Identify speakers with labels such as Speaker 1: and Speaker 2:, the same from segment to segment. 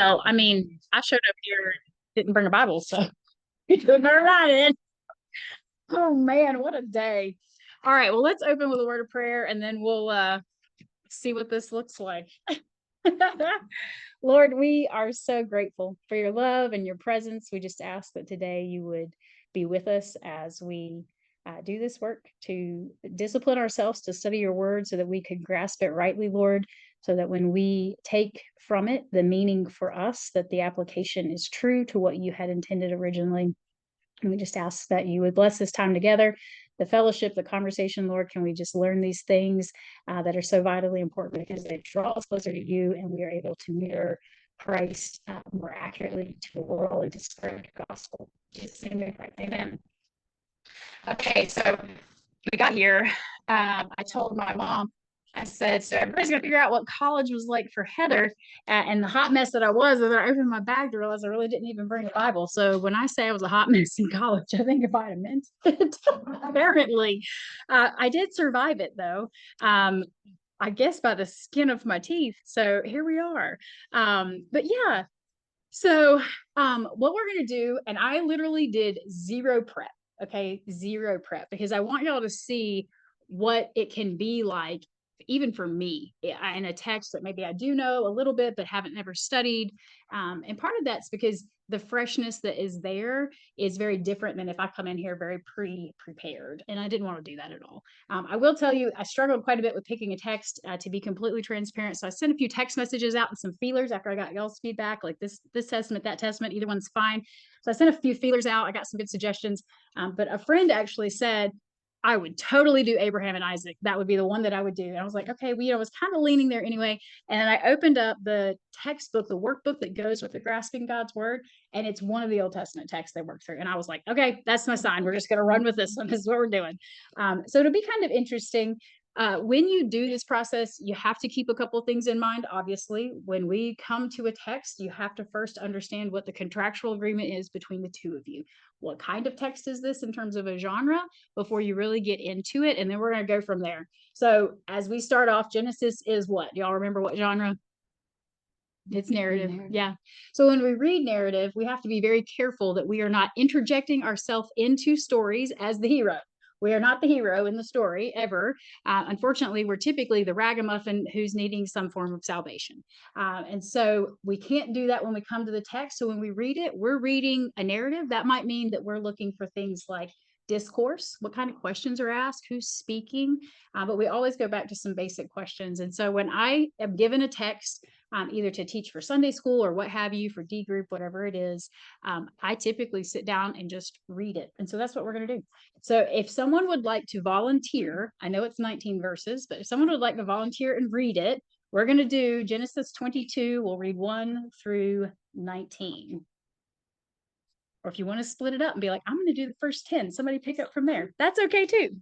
Speaker 1: Well, I mean, I showed up here, didn't bring a Bible, so you couldn't write it. Oh man, what a day. All right, well, let's open with a word of prayer and then we'll see what this looks like. Lord, we are so grateful for your love and your presence. We just ask that today you would be with us as we do this work to discipline ourselves to study your word so that we could grasp it rightly, Lord, so that when we take from it the meaning for us, that the application is true to what you had intended originally. And we just ask that you would bless this time together, the fellowship, the conversation, Lord. Can we just learn these things that are so vitally important because they draw us closer to you and we are able to mirror Christ more accurately to the world and to spread the gospel. Just amen. Okay, so we got here. I told my mom, I said, so everybody's gonna figure out what college was like for Heather. And the hot mess that I was, as I opened my bag to realize I really didn't even bring a Bible. So when I say I was a hot mess in college, I think if I had meant it, apparently. I did survive it though. I guess by the skin of my teeth. So here we are. But yeah, so what we're gonna do, and I literally did zero prep, okay, zero prep, because I want y'all to see what it can be like, even for me, in a text that maybe I do know a little bit but haven't never studied. And part of that's because the freshness that is there is very different than if I come in here very prepared, and I didn't want to do that at all. I will tell you, I struggled quite a bit with picking a text to be completely transparent. So I sent a few text messages out and some feelers after I got y'all's feedback, like this testament, that testament, either one's fine. So I sent a few feelers out. I got some good suggestions. But a friend actually said, I would totally do Abraham and Isaac. That would be the one that I would do. And I was like, okay, well, I was kind of leaning there anyway. And then I opened up the textbook, the workbook that goes with the Grasping God's Word. And it's one of the Old Testament texts they work through. And I was like, okay, that's my sign. We're just going to run with this one. This is what we're doing. So it'll be kind of interesting. When you do this process, you have to keep a couple of things in mind. Obviously, when we come to a text, you have to first understand what the contractual agreement is between the two of you. What kind of text is this in terms of a genre before you really get into it? And then we're going to go from there. So as we start off, Genesis is what? Y'all remember what genre? It's narrative. Yeah. So when we read narrative, we have to be very careful that we are not interjecting ourselves into stories as the hero. We are not the hero in the story ever. Unfortunately, we're typically the ragamuffin who's needing some form of salvation. And so we can't do that when we come to the text. So when we read it, we're reading a narrative. That might mean that we're looking for things like discourse, what kind of questions are asked, who's speaking, but we always go back to some basic questions. And so when I am given a text, either to teach for Sunday school or what have you, for D group, whatever it is, I typically sit down and just read it. And so that's what we're going to do. So if someone would like to volunteer, I know it's 19 verses, but if someone would like to volunteer and read it, we're going to do Genesis 22. We'll read 1 through 19. Or if you want to split it up and be like, I'm going to do the first 10, somebody pick up from there. That's okay too.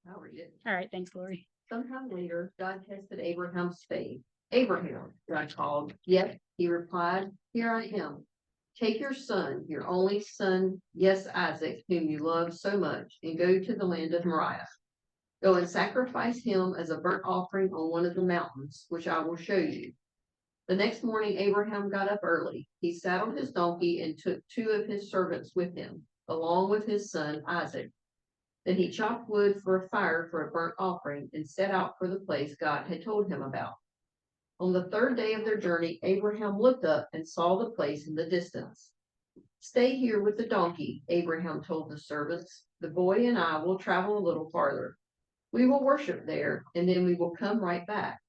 Speaker 2: I'll read it.
Speaker 1: All right. Thanks, Lori.
Speaker 2: Sometime later, God tested Abraham's faith. Abraham, God called. Yes, he replied, here I am. Take your son, your only son, yes, Isaac, whom you love so much, and go to the land of Moriah. Go and sacrifice him as a burnt offering on one of the mountains, which I will show you. The next morning, Abraham got up early. He saddled his donkey and took 2 of his servants with him, along with his son Isaac. Then he chopped wood for a fire for a burnt offering and set out for the place God had told him about. On the 3rd day of their journey, Abraham looked up and saw the place in the distance. Stay here with the donkey, Abraham told the servants. The boy and I will travel a little farther. We will worship there, and then we will come right back.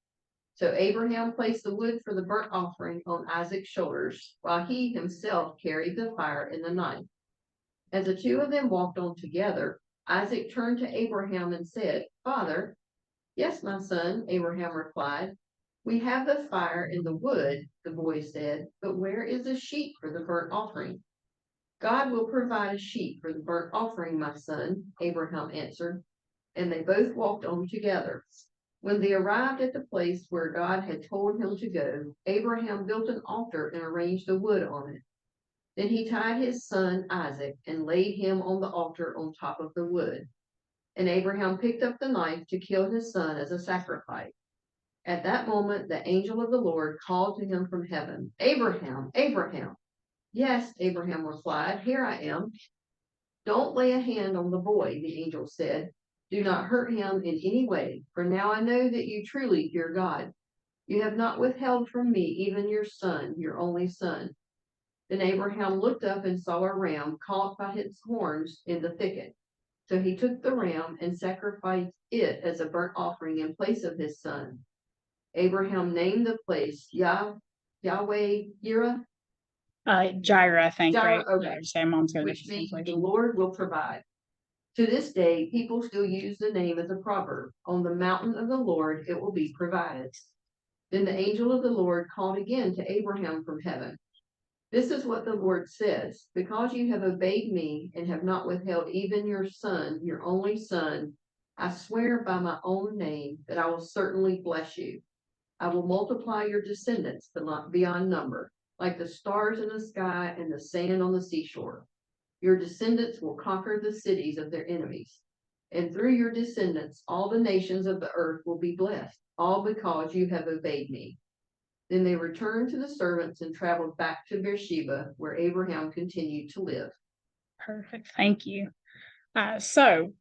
Speaker 2: So Abraham placed the wood for the burnt offering on Isaac's shoulders, while he himself carried the fire in the night. As the 2 of them walked on together, Isaac turned to Abraham and said, Father. Yes, my son, Abraham replied. We have the fire and the wood, the boy said, but where is the sheep for the burnt offering? God will provide a sheep for the burnt offering, my son, Abraham answered. And they both walked on together. When they arrived at the place where God had told him to go, Abraham built an altar and arranged the wood on it. Then he tied his son Isaac and laid him on the altar on top of the wood. And Abraham picked up the knife to kill his son as a sacrifice. At that moment, the angel of the Lord called to him from heaven, Abraham, Abraham. Yes, Abraham replied, here I am. Don't lay a hand on the boy, the angel said. Do not hurt him in any way, for now I know that you truly fear God. You have not withheld from me even your son, your only son. Then Abraham looked up and saw a ram caught by its horns in the thicket. So he took the ram and sacrificed it as a burnt offering in place of his son. Abraham named the place Yahweh Yireh,
Speaker 1: Jireh, I think, right?
Speaker 2: Jireh, okay,
Speaker 1: Yeah, say mom's going
Speaker 2: which
Speaker 1: to
Speaker 2: means the
Speaker 1: translation.
Speaker 2: Lord will provide. To this day, people still use the name as a proverb. On the mountain of the Lord, it will be provided. Then the angel of the Lord called again to Abraham from heaven. This is what the Lord says, because you have obeyed me and have not withheld even your son, your only son, I swear by my own name that I will certainly bless you. I will multiply your descendants beyond number, like the stars in the sky and the sand on the seashore. Your descendants will conquer the cities of their enemies. And through your descendants, all the nations of the earth will be blessed, all because you have obeyed me. Then they returned to the servants and traveled back to Beersheba, where Abraham continued to live.
Speaker 1: Perfect. Thank you. So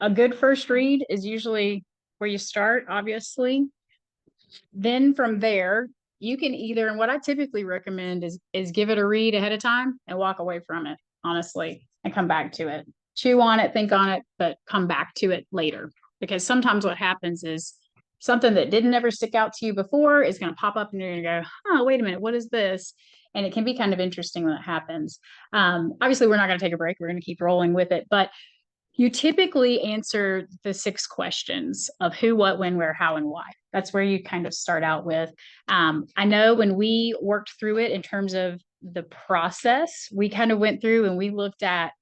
Speaker 1: a good first read is usually where you start, obviously. Then from there, you can either, and what I typically recommend is give it a read ahead of time and walk away from it, honestly, and come back to it. Chew on it, think on it, but come back to it later. Because sometimes what happens is something that didn't ever stick out to you before is going to pop up and you're going to go, oh, wait a minute, what is this? And it can be kind of interesting when it happens. Obviously, we're not going to take a break. We're going to keep rolling with it. But you typically answer the 6 questions of who, what, when, where, how, and why. That's where you kind of start out with. I know when we worked through it in terms of the process, we kind of went through and we looked at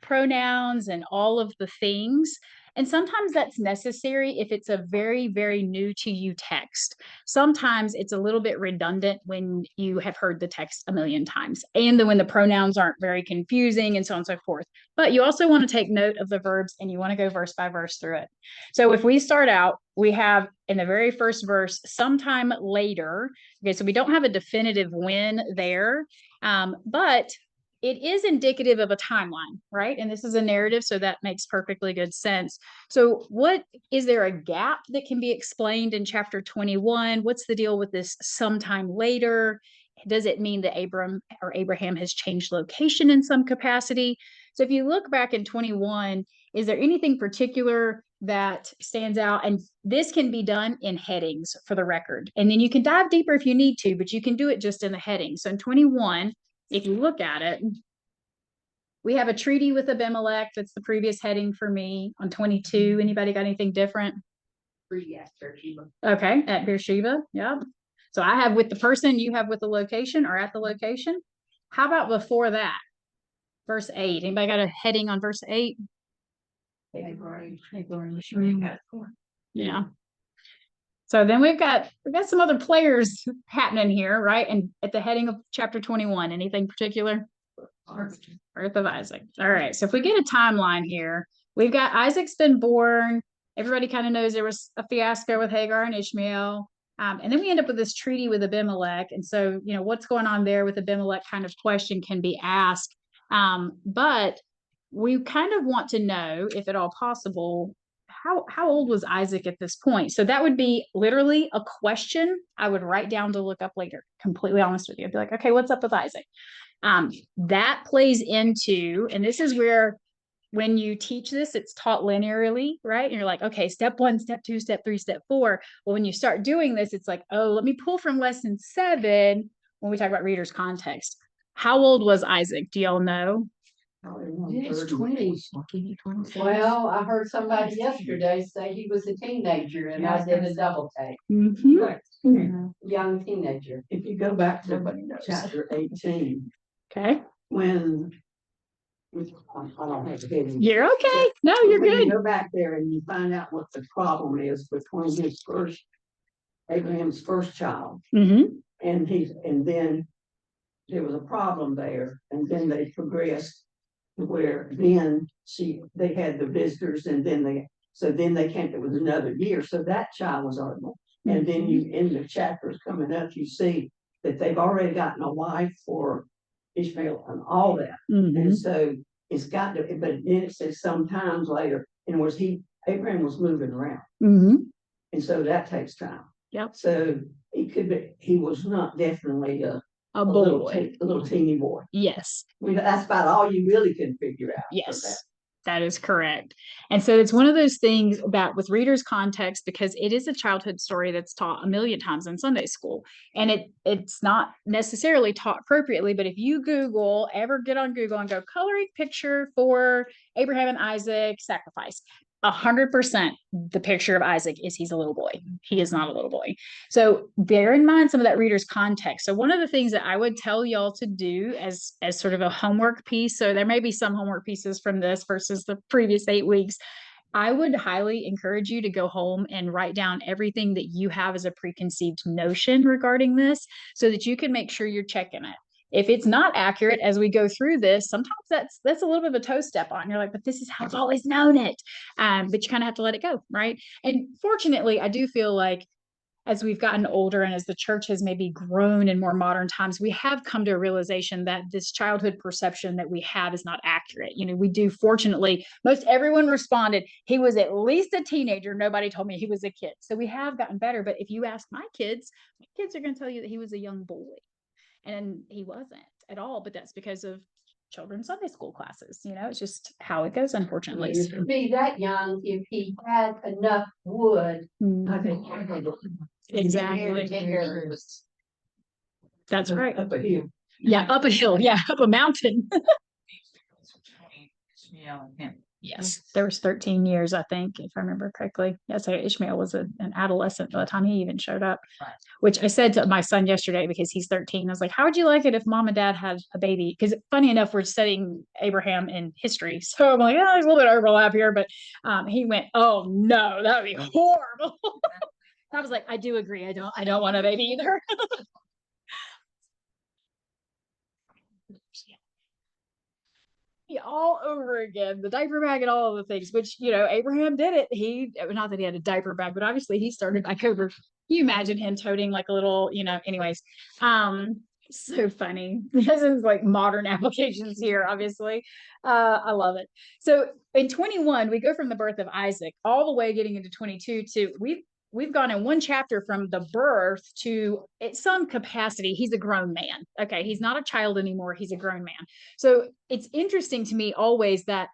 Speaker 1: pronouns and all of the things. And sometimes that's necessary if it's a very, very new to you text. Sometimes it's a little bit redundant when you have heard the text a million times, and then when the pronouns aren't very confusing and so on and so forth. But you also want to take note of the verbs and you want to go verse by verse through it. So if we start out, we have in the very first verse, sometime later. Okay, so we don't have a definitive when there, but it is indicative of a timeline, right? And this is a narrative, so that makes perfectly good sense. So what is there a gap that can be explained in chapter 21? What's the deal with this sometime later? Does it mean that Abraham has changed location in some capacity? So if you look back in 21, is there anything particular that stands out? And this can be done in headings for the record. And then you can dive deeper if you need to, but you can do it just in the heading. So in 21, if you look at it, we have a treaty with Abimelech. That's the previous heading for me. On 22, anybody got anything different?
Speaker 2: Yes, Beersheba.
Speaker 1: Okay, at Beersheba, yeah. So I have with the person, you have with the location or at the location. How about before that? Verse 8. Anybody got a heading on verse 8? Yeah. So then we've got some other players happening here, right? And at the heading of chapter 21, anything particular? Birth of Isaac. All right. So if we get a timeline here, we've got Isaac's been born. Everybody kind of knows there was a fiasco with Hagar and Ishmael. And then we end up with this treaty with Abimelech. And so, what's going on there with Abimelech kind of question can be asked. But we kind of want to know, if at all possible, how old was Isaac at this point? So that would be literally a question I would write down to look up later. Completely honest with you. I'd be like, okay, what's up with Isaac? That plays into, and this is where when you teach this, it's taught linearly, right? And you're like, okay, step 1, step 2, step 3, step 4. Well, when you start doing this, it's like, oh, let me pull from lesson 7 when we talk about reader's context. How old was Isaac? Do y'all know?
Speaker 2: His 20s. Well, I heard somebody yesterday say he was a teenager, and I did a double take. Young teenager.
Speaker 3: If you go back to chapter 18,
Speaker 1: Okay.
Speaker 3: when I don't have the heading.
Speaker 1: You're okay. No, you're
Speaker 3: When you
Speaker 1: good.
Speaker 3: go back there and you find out what the problem is between Abraham's first child,
Speaker 1: Mm-hmm.
Speaker 3: and then there was a problem there, and then they progressed to where then they had the visitors, and then they came. It was another year, so that child was And then you, in the chapters coming up, you see that they've already gotten a wife for Ishmael and all that.
Speaker 1: Mhm.
Speaker 3: And so it's got to, but then it says sometimes later, in other words, Abraham was moving around.
Speaker 1: Mhm.
Speaker 3: And so that takes time.
Speaker 1: Yep.
Speaker 3: So he was not definitely
Speaker 1: A
Speaker 3: a little,
Speaker 1: boy.
Speaker 3: a little teeny boy.
Speaker 1: Yes.
Speaker 3: I mean, that's about all you really can figure out. from that.
Speaker 1: Yes, that is correct. And so it's one of those things that with readers' context, because it is a childhood story that's taught a million times in Sunday school, and it's not necessarily taught appropriately. But if you ever get on Google and go coloring picture for Abraham and Isaac sacrifice, 100% the picture of Isaac is he's a little boy. He is not a little boy. So bear in mind some of that reader's context. So one of the things that I would tell y'all to do as sort of a homework piece, so there may be some homework pieces from this versus the previous 8 weeks. I would highly encourage you to go home and write down everything that you have as a preconceived notion regarding this so that you can make sure you're checking it. If it's not accurate as we go through this, sometimes that's a little bit of a toe step on. You're like, but this is how I've always known it. But you kind of have to let it go, right? And fortunately, I do feel like as we've gotten older and as the church has maybe grown in more modern times, we have come to a realization that this childhood perception that we have is not accurate. We do, fortunately, most everyone responded, he was at least a teenager. Nobody told me he was a kid. So we have gotten better. But if you ask my kids are going to tell you that he was a young boy. And he wasn't at all, but that's because of children's Sunday school classes. It's just how it goes, unfortunately.
Speaker 2: He used to be that young if he had enough wood.
Speaker 1: Exactly. That's right.
Speaker 3: Up a hill.
Speaker 1: Yeah, up a hill. Yeah, up a mountain. Yes, there was 13 years, I think, if I remember correctly. Yeah, so Ishmael was an adolescent by the time he even showed up. Right. Which I said to my son yesterday because he's 13. I was like, how would you like it if mom and dad had a baby? Because funny enough, we're studying Abraham in history. So I'm like, there's a little bit of overlap here. But he went, oh no, that would be horrible. I was like, I do agree. I don't want a baby either. All over again, the diaper bag and all of the things, which Abraham did it. Not that he had a diaper bag, but obviously he started back over. Can you imagine him toting like a little, anyways. So funny. This is like modern applications here, obviously. I love it. So in 21, we go from the birth of Isaac all the way getting into 22 to we've gone in one chapter from the birth to at some capacity, he's a grown man. Okay. He's not a child anymore. He's a grown man. So it's interesting to me always that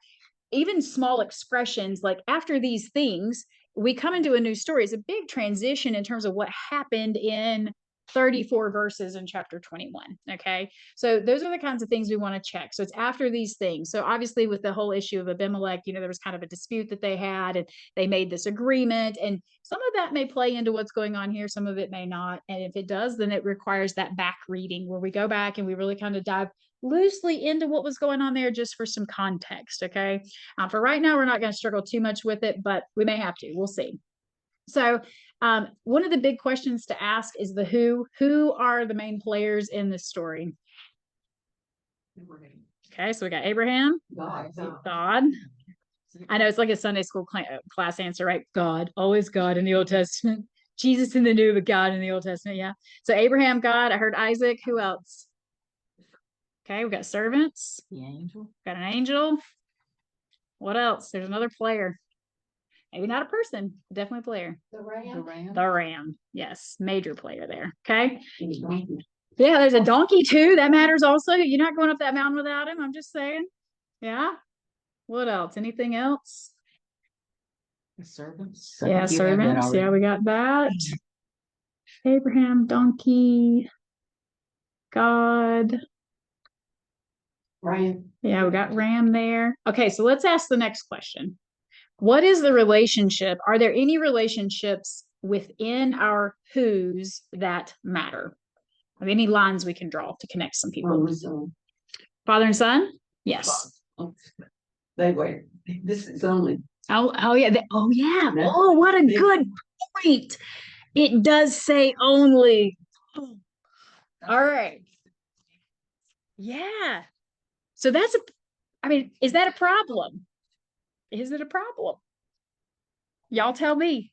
Speaker 1: even small expressions, like after these things, we come into a new story. It's a big transition in terms of what happened in 34 verses in chapter 21. Okay. So those are the kinds of things we want to check. So it's after these things. So obviously with the whole issue of Abimelech, there was kind of a dispute that they had and they made this agreement, and some of that may play into what's going on here. Some of it may not. And if it does, then it requires that back reading where we go back and we really kind of dive loosely into what was going on there just for some context. Okay. For right now, we're not going to struggle too much with it, but we may have to. We'll see. So one of the big questions to ask is the who. Who are the main players in this story? Okay, so we got Abraham, God. I know it's like a Sunday school class answer, right? God, always God in the Old Testament. Jesus in the New, but God in the Old Testament. Yeah. So Abraham, God. I heard Isaac. Who else? Okay, we got servants. The angel. Got an angel. What else? There's another player. Maybe not a person, definitely a player.
Speaker 2: The ram.
Speaker 1: The ram. Yes, major player there. Okay. Yeah, there's a donkey too. That matters also. You're not going up that mountain without him. I'm just saying. Yeah. What else? Anything else?
Speaker 4: The servants.
Speaker 1: Yeah, servants. Yeah, we got that. Abraham, donkey, God.
Speaker 2: Ram.
Speaker 1: Yeah, we got ram there. Okay, so let's ask the next question. What is the relationship? Are there any relationships within our who's that matter? Are there any lines we can draw to connect some people? Father and son? Yes.
Speaker 3: They were. This is only.
Speaker 1: Oh yeah. Yeah. Oh, what a good point. It does say only. All right. Yeah. So is that a problem? Is it a problem? Y'all tell me.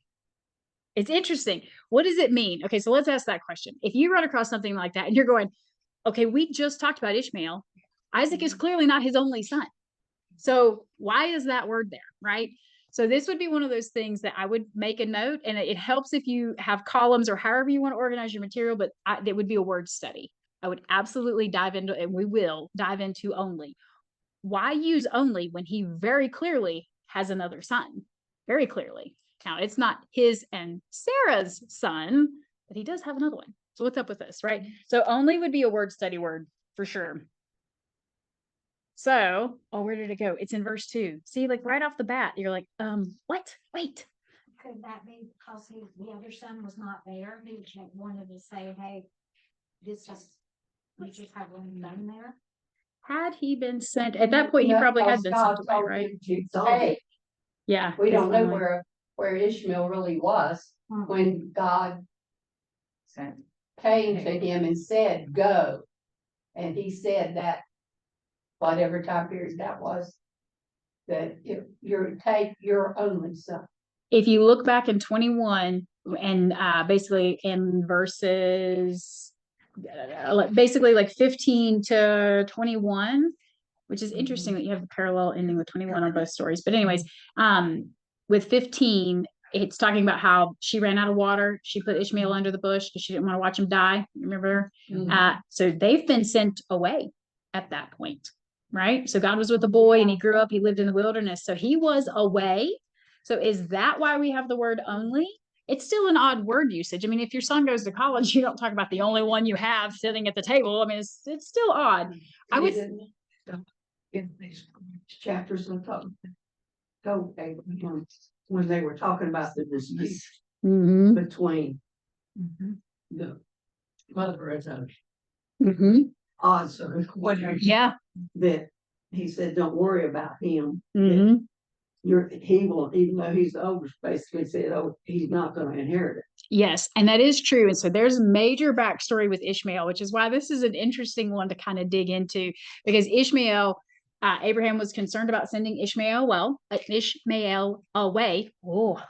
Speaker 1: It's interesting. what does it mean? Okay, so let's ask that question. If you run across something like that and you're going, okay, we just talked about Ishmael. Isaac is clearly not his only son. So why is that word there, right? So this would be one of those things that I would make a note, and it helps if you have columns or however you want to organize your material, but it would be a word study. I would absolutely dive into, and we will dive into only. Why use only when he very clearly has another son? Very clearly. Now, it's not his and Sarah's son, but he does have another one. So what's up with this, right? So only would be a word study word for sure. So, oh, where did it go? It's in verse 2. See, like right off the bat, you're like, what? Wait.
Speaker 5: Could that be because the other son was not there? He wanted to say, hey, this is, we just have one done there.
Speaker 1: Had he been sent at that point, he probably had been sent away, right?
Speaker 2: Hey,
Speaker 1: Yeah.
Speaker 2: we don't know
Speaker 1: definitely.
Speaker 2: where Ishmael really was when God came to him and said, go. And he said that whatever time period that was, that if you're take your only son.
Speaker 1: If you look back in 21 and basically in verses basically like 15 to 21, which is interesting that you have the parallel ending with 21 on both stories. But anyways, with 15, it's talking about how she ran out of water. She put Ishmael under the bush because she didn't want to watch him die. Remember? So they've been sent away at that point, right? So God was with the boy and he grew up. He lived in the wilderness. So he was away. So is that why we have the word only? It's still an odd word usage. I mean, if your son goes to college, you don't talk about the only one you have sitting at the table. I mean, it's still odd. I would.
Speaker 3: In these chapters and told Abraham when they were talking about the dispute
Speaker 1: Mhm.
Speaker 3: between the mother and
Speaker 1: Mhm.
Speaker 3: odds or whatever,
Speaker 1: Yeah.
Speaker 3: that he said, don't worry about him.
Speaker 1: Mhm.
Speaker 3: He will, even though he's the oldest, basically said, oh, he's not going to inherit it.
Speaker 1: Yes, and that is true. And so there's major backstory with Ishmael, which is why this is an interesting one to kind of dig into, because Ishmael, Abraham was concerned about sending Ishmael away. Oh,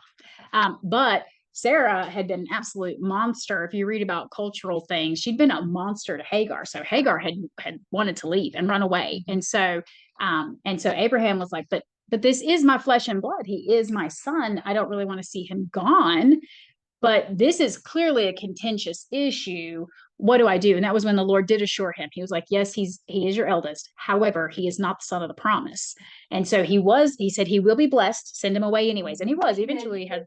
Speaker 1: but Sarah had been an absolute monster. If you read about cultural things, she'd been a monster to Hagar. So Hagar had wanted to leave and run away. And so Abraham was like, but this is my flesh and blood. He is my son. I don't really want to see him gone. But this is clearly a contentious issue. What do I do? And that was when the Lord did assure him. He was like, yes, he is your eldest. However, he is not the son of the promise. And so he said he will be blessed, send him away anyways. And he was eventually had,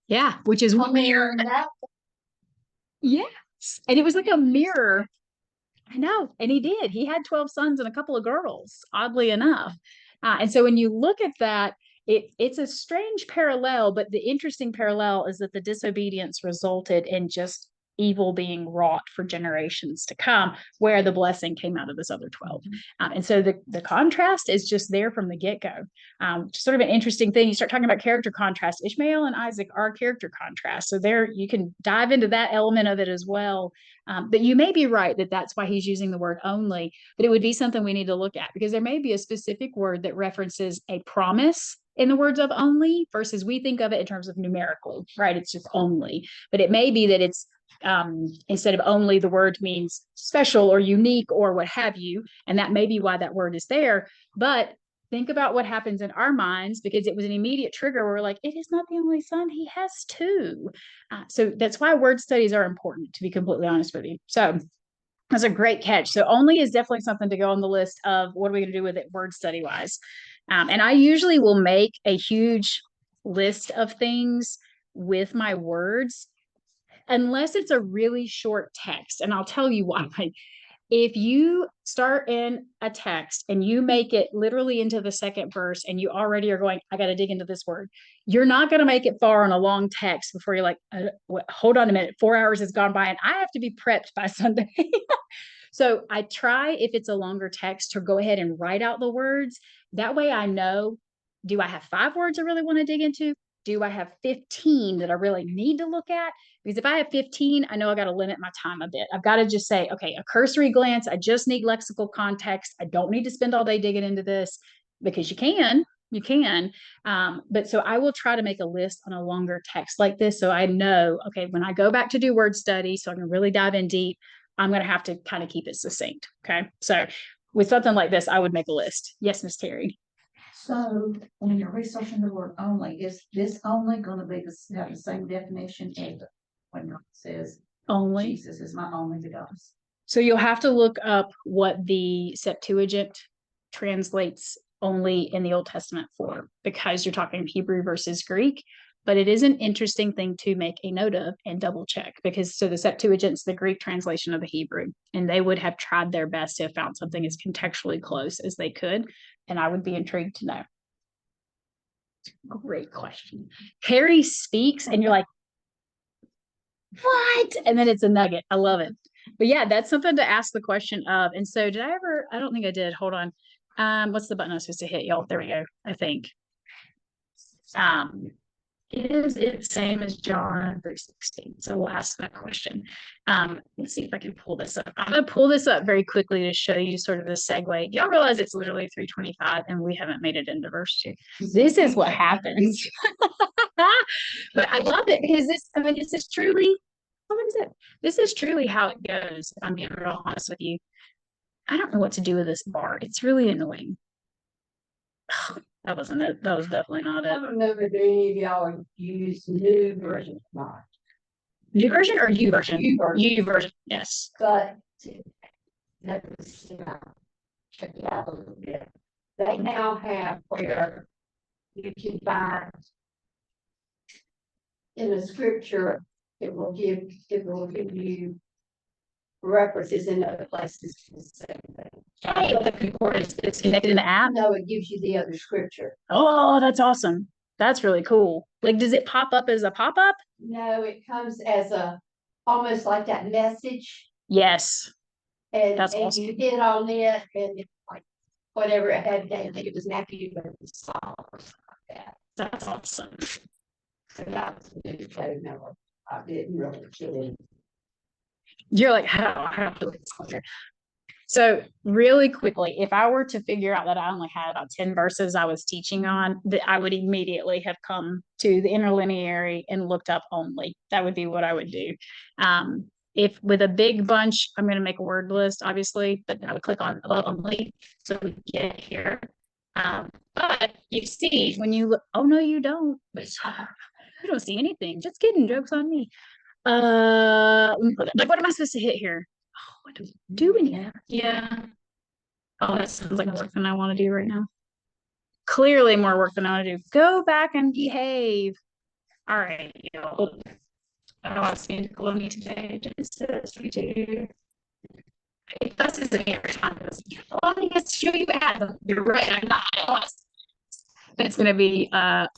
Speaker 1: yeah, which is weird. Yes. And it was like a mirror. I know. And he did. He had 12 sons and a couple of girls, oddly enough. And so when you look at that, it's a strange parallel, but the interesting parallel is that the disobedience resulted in just evil being wrought for generations to come, where the blessing came out of this other 12. And so the contrast is just there from the get-go. Sort of an interesting thing. You start talking about character contrast. Ishmael and Isaac are character contrast. So there you can dive into that element of it as well. But you may be right that that's why he's using the word only, but it would be something we need to look at, because there may be a specific word that references a promise in the words of only versus we think of it in terms of numerical, right? It's just only, but it may be that it's instead of only, the word means special or unique or what have you. And that may be why that word is there. But think about what happens in our minds, because it was an immediate trigger where we're like, it is not the only son, he has two. So that's why word studies are important, to be completely honest with you. So that's a great catch. So only is definitely something to go on the list of what are we going to do with it word study wise. And I usually will make a huge list of things with my words, unless it's a really short text. And I'll tell you why. If you start in a text and you make it literally into the second verse and you already are going, I got to dig into this word, you're not going to make it far on a long text before you're like, hold on a minute, 4 hours has gone by and I have to be prepped by Sunday. So I try, if it's a longer text, to go ahead and write out the words. That way I know, do I have 5 words I really want to dig into? Do I have 15 that I really need to look at? Because if I have 15, I know I got to limit my time a bit. I've got to just say, okay, a cursory glance. I just need lexical context. I don't need to spend all day digging into this, because you can, you can. But so I will try to make a list on a longer text like this. So I know, okay, when I go back to do word study, so I can really dive in deep, I'm going to have to kind of keep it succinct. Okay. So with something like this, I would make a list. Yes, Miss Terry.
Speaker 3: So when you're researching the word only, is this only gonna be have the same definition as when it says
Speaker 1: Only.
Speaker 3: Jesus is my only begotten?
Speaker 1: So you'll have to look up what the Septuagint translates only in the Old Testament for, because you're talking Hebrew versus Greek. But it is an interesting thing to make a note of and double check, because so the Septuagint's the Greek translation of the Hebrew, and they would have tried their best to have found something as contextually close as they could. And I would be intrigued to know. Great question. Harry speaks, and you're like, what? And then it's a nugget. I love it. But yeah, that's something to ask the question of. And so did I ever, I don't think I did. Hold on. What's the button I was supposed to hit, y'all? There we go, I think. Is it same as John 3:16? So we'll ask that question. Let's see if I can pull this up. I'm gonna pull this up very quickly to show you sort of the segue. Y'all realize it's literally 3:25 and we haven't made it into verse 2. This is what happens. But I love it because this, I mean, this is truly, what is it? This is truly how it goes. If I'm being real honest with you, I don't know what to do with this bar. It's really annoying. That wasn't it. That was definitely not
Speaker 3: I
Speaker 1: it.
Speaker 3: don't know if any of y'all use new version or not,
Speaker 1: New version or U version?
Speaker 3: U version.
Speaker 1: U version. Yes.
Speaker 3: but that was, check it out a little bit. They now have where you can find in the scripture, it will give you references in other places to the same thing.
Speaker 1: Hey, the concordance is connected in the app.
Speaker 3: No, it gives you the other scripture.
Speaker 1: Oh, that's awesome. That's really cool. Like, does it pop up as a pop up?
Speaker 3: No, it comes as a, almost like that message,
Speaker 1: Yes.
Speaker 3: and,
Speaker 1: That's
Speaker 3: and
Speaker 1: awesome.
Speaker 3: you hit on it, and it's like, whatever it had, I think it was Matthew, but it was Saul or something like that.
Speaker 1: That's awesome.
Speaker 3: So that was a new code, no, I didn't really get it.
Speaker 1: You're like, how do I So really quickly, if I were to figure out that I only had about 10 verses I was teaching on, that I would immediately have come to the interlineary and looked up only. That would be what I would do. If with a big bunch, I'm going to make a word list, obviously, but I would click on only so we get here. But you see, when you look, oh no, you don't. You don't see anything. Just kidding. Joke's on me. Like, what am I supposed to hit here? Oh, what do we do in here? Yeah. Oh, that sounds like more work than I want to do right now. Clearly more work than I want to do. Go back and behave. All right, y'all. Oh, it's been gloomy today. Just we do. It buses me every time. Oh, I guess show you Adam. You're right. I'm not lost. It's gonna be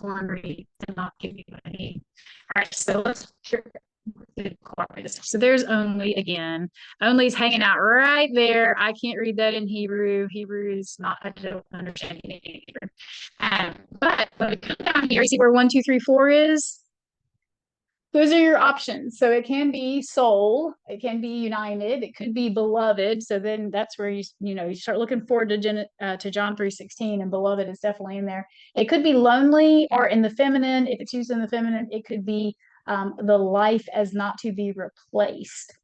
Speaker 1: ornery and not give you any. All right, so let's so there's only again. Only's hanging out right there. I can't read that in Hebrew. Hebrew is not, I don't understand anything Hebrew. But when we come down here, you see where 1, 2, 3, 4 is? Those are your options. So it can be soul, it can be united, it could be beloved. So then that's where you start looking forward to John 3:16, and beloved is definitely in there. It could be lonely, or in the feminine. If it's used in the feminine, it could be the life as not to be replaced.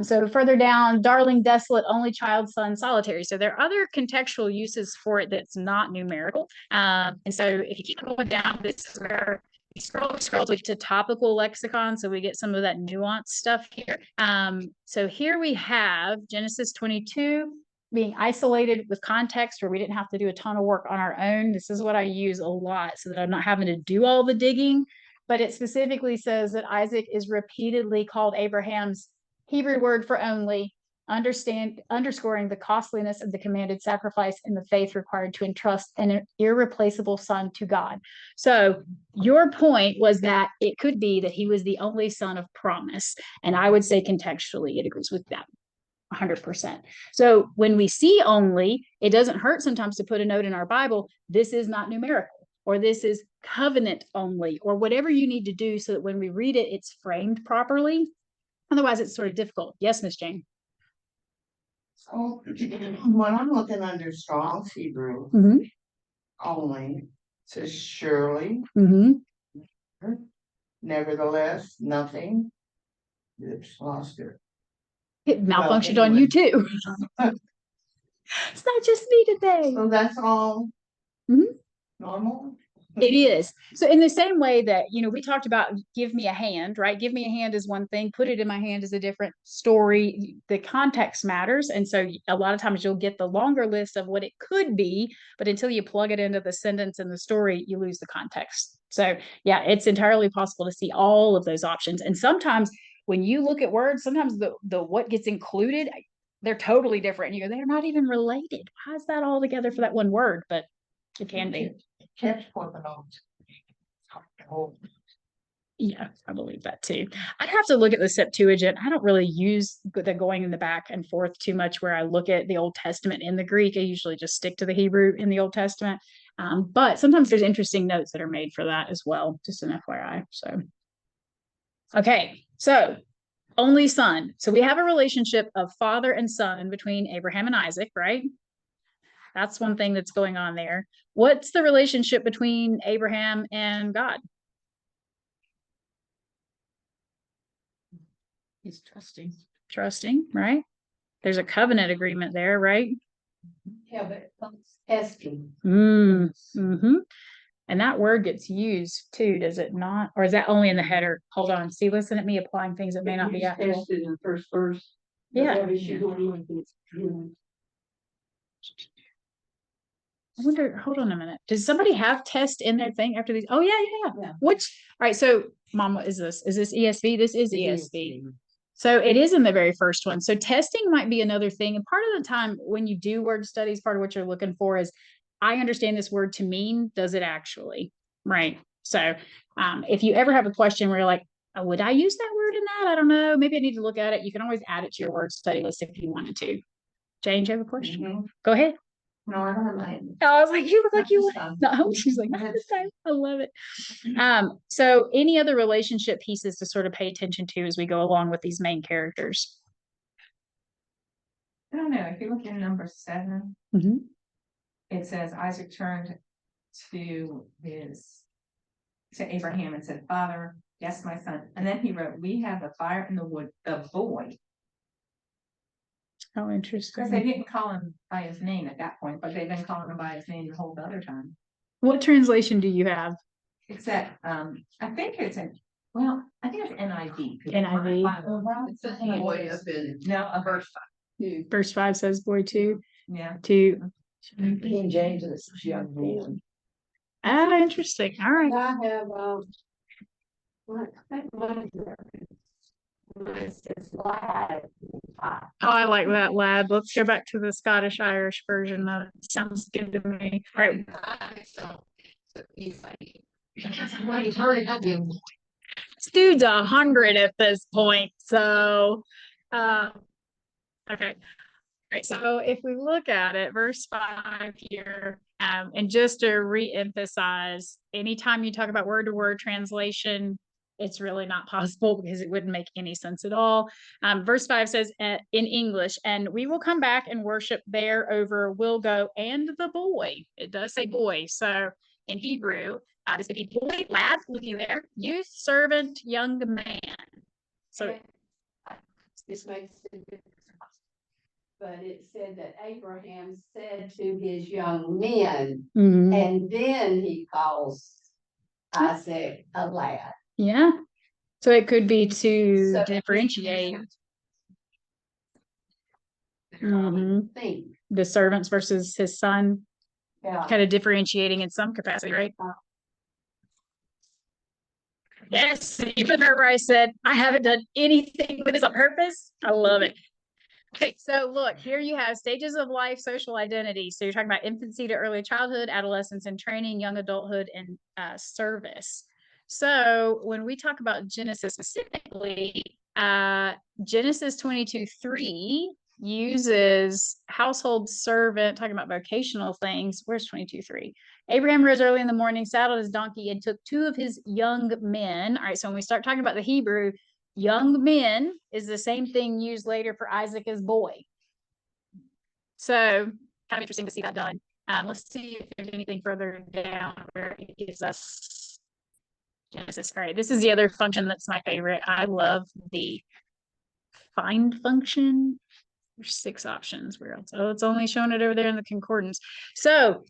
Speaker 1: So further down, darling, desolate, only child, son, solitary. So there are other contextual uses for it that's not numerical. And so if you keep going down, this is where scroll to topical lexicon, so we get some of that nuanced stuff here. So here we have Genesis 22 being isolated with context, where we didn't have to do a ton of work on our own. This is what I use a lot so that I'm not having to do all the digging. But it specifically says that Isaac is repeatedly called Abraham's Hebrew word for only, underscoring the costliness of the commanded sacrifice and the faith required to entrust an irreplaceable son to God. So your point was that it could be that he was the only son of promise. And I would say contextually, it agrees with that 100%. So when we see only, it doesn't hurt sometimes to put a note in our Bible, this is not numerical, or this is covenant only, or whatever you need to do so that when we read it, it's framed properly. Otherwise, it's sort of difficult. Yes, Miss Jane.
Speaker 4: So when I'm looking under Strong's Hebrew
Speaker 1: Mm-hmm.
Speaker 4: only, Says surely,
Speaker 1: Mm-hmm.
Speaker 4: nevertheless, nothing. Oops, lost it.
Speaker 1: It malfunctioned on
Speaker 4: anyway.
Speaker 1: you too. It's not just me today.
Speaker 4: So that's all.
Speaker 1: Mhm.
Speaker 4: Normal?
Speaker 1: It is. So in the same way that, we talked about give me a hand, right? Give me a hand is one thing, put it in my hand is a different story. The context matters. And so a lot of times you'll get the longer list of what it could be, but until you plug it into the sentence and the story, you lose the context. So yeah, it's entirely possible to see all of those options. And sometimes when you look at words, sometimes the what gets included, they're totally different. And you go, they're not even related. How is that all together for that one word? But it can be.
Speaker 4: Catch for the notes.
Speaker 1: Yeah, I believe that too. I'd have to look at the Septuagint. I don't really use the going in the back and forth too much where I look at the Old Testament in the Greek. I usually just stick to the Hebrew in the Old Testament. But sometimes there's interesting notes that are made for that as well, just an FYI. So, okay, so only son. So we have a relationship of father and son between Abraham and Isaac, right? That's one thing that's going on there. What's the relationship between Abraham and God?
Speaker 4: He's trusting.
Speaker 1: Trusting, right? There's a covenant agreement there, right?
Speaker 3: Yeah, but it's testing.
Speaker 1: Mm-hmm. And that word gets used too, does it not? Or is that only in the header? Hold on. See, listen at me applying things that may not be accurate.
Speaker 2: Tested in the first verse.
Speaker 1: Yeah. I wonder, hold on a minute. Does somebody have test in their thing after these? Oh, yeah. Which, all right. So, Mom, what is this? Is this ESV? This is ESV. So it is in the very first one. So testing might be another thing. And part of the time when you do word studies, part of what you're looking for is, I understand this word to mean, does it actually? Right. So if you ever have a question where you're like, oh, would I use that word in that? I don't know. Maybe I need to look at it. You can always add it to your word study list if you wanted to. Jane, do you have a question?
Speaker 4: Mhm.
Speaker 1: Go ahead.
Speaker 4: No, I don't like.
Speaker 1: Oh, I was like, you look like you.
Speaker 4: Not
Speaker 1: No, she's like, not this time. I love it. So any other relationship pieces to sort of pay attention to as we go along with these main characters?
Speaker 6: I don't know, if you look in number 7,
Speaker 1: Mm-hmm.
Speaker 6: it says Isaac turned to Abraham and said, Father, yes, my son. And then he wrote, we have the fire in the wood, the boy.
Speaker 1: Oh,
Speaker 6: Because they
Speaker 1: interesting.
Speaker 6: didn't call him by his name at that point, but they've been calling him by his name the whole other time.
Speaker 1: What translation do you have?
Speaker 6: It's that, I think it's I think it's NIV.
Speaker 1: NIV.
Speaker 2: It says boy up in
Speaker 6: No, a verse.
Speaker 1: Verse 5 says boy too.
Speaker 6: Yeah.
Speaker 1: To
Speaker 3: King James is young man.
Speaker 1: interesting. All right.
Speaker 3: I have, what is there? It says lad.
Speaker 1: Oh, I like that, lad. Let's go back to the Scottish Irish version. That sounds good to me. All right. This dude's 100 at this point. So, okay. Right, so if we look at it, verse 5 here, and just to re-emphasize, anytime you talk about word-to-word translation, it's really not possible because it wouldn't make any sense at all. Verse 5 says in English, and we will come back and worship there over will go and the boy. It does say boy. So in Hebrew, this could be boy, lad, looking there, youth, servant, young man. So
Speaker 3: This makes a difference. But it said that Abraham said to his young men,
Speaker 1: mhm.
Speaker 3: and then he calls Isaac a lad.
Speaker 1: Yeah. So it could be to
Speaker 3: So-
Speaker 1: differentiate
Speaker 3: Think,
Speaker 1: the servants versus his son,
Speaker 3: yeah.
Speaker 1: kind of differentiating in some capacity, right? Yes, even where I said, I haven't done anything with this on purpose. I love it. Okay, so look, here you have stages of life, social identity. So you're talking about infancy to early childhood, adolescence and training, young adulthood, and service. So when we talk about Genesis specifically, Genesis 22:3 uses household servant, talking about vocational things. Where's 22:3? Abraham rose early in the morning, saddled his donkey, and took 2 of his young men. All right, so when we start talking about the Hebrew, young men is the same thing used later for Isaac as boy. So kind of interesting to see that done. Let's see if there's anything further down where it gives us Genesis. All right, this is the other function that's my favorite. I love the find function. There's 6 options. Where else? Oh, it's only showing it over there in the concordance. So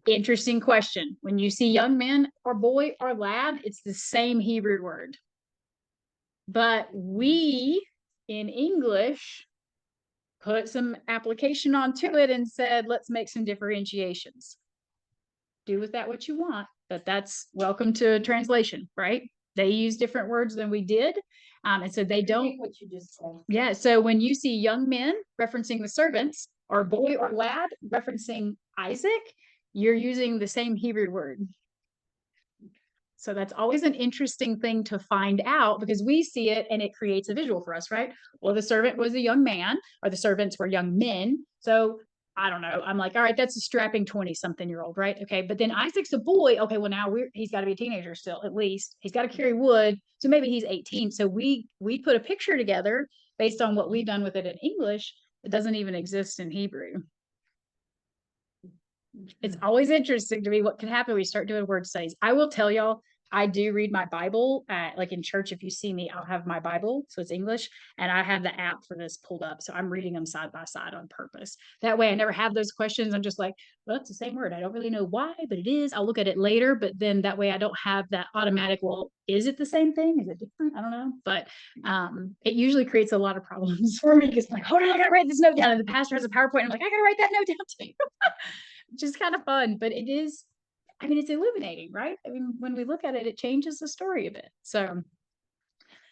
Speaker 1: interesting question. When you see young men or boy or lad, it's the same Hebrew word. But we in English put some application onto it and said, let's make some differentiations. Do with that what you want, but that's welcome to translation, right? They use different words than we did. And so they don't.
Speaker 3: What you just said.
Speaker 1: Yeah. So when you see young men referencing the servants, or boy or lad referencing Isaac, you're using the same Hebrew word. So that's always an interesting thing to find out, because we see it and it creates a visual for us, right? Well, the servant was a young man, or the servants were young men. So I don't know. I'm like, all right, that's a strapping 20-something-year-old, right? Okay. But then Isaac's a boy. Okay. Well, now he's got to be a teenager still, at least. He's got to carry wood. So maybe he's 18. So we put a picture together based on what we've done with it in English. It doesn't even exist in Hebrew. It's always interesting to me what can happen when we start doing word studies. I will tell y'all, I do read my Bible. Like in church, if you see me, I'll have my Bible, so it's English, and I have the app for this pulled up. So I'm reading them side by side on purpose. That way I never have those questions. I'm just like, well, it's the same word. I don't really know why, but it is. I'll look at it later. But then that way I don't have that automatic, well, is it the same thing? Is it different? I don't know. But it usually creates a lot of problems for me, because I'm like, hold on, I gotta write this note down. And the pastor has a PowerPoint. I'm like, I gotta write that note down too. Which is kind of fun, but it is, I mean, it's illuminating, right? I mean, when we look at it, it changes the story a bit. So, all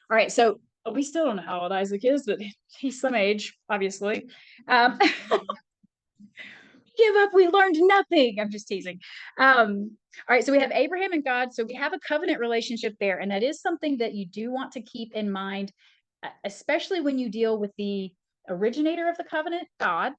Speaker 1: right. So we still don't know how old Isaac is, but he's some age, obviously. Give up, we learned nothing. I'm just teasing. All right, so we have Abraham and God. So we have a covenant relationship there. And that is something that you do want to keep in mind, especially when you deal with the originator of the covenant, God,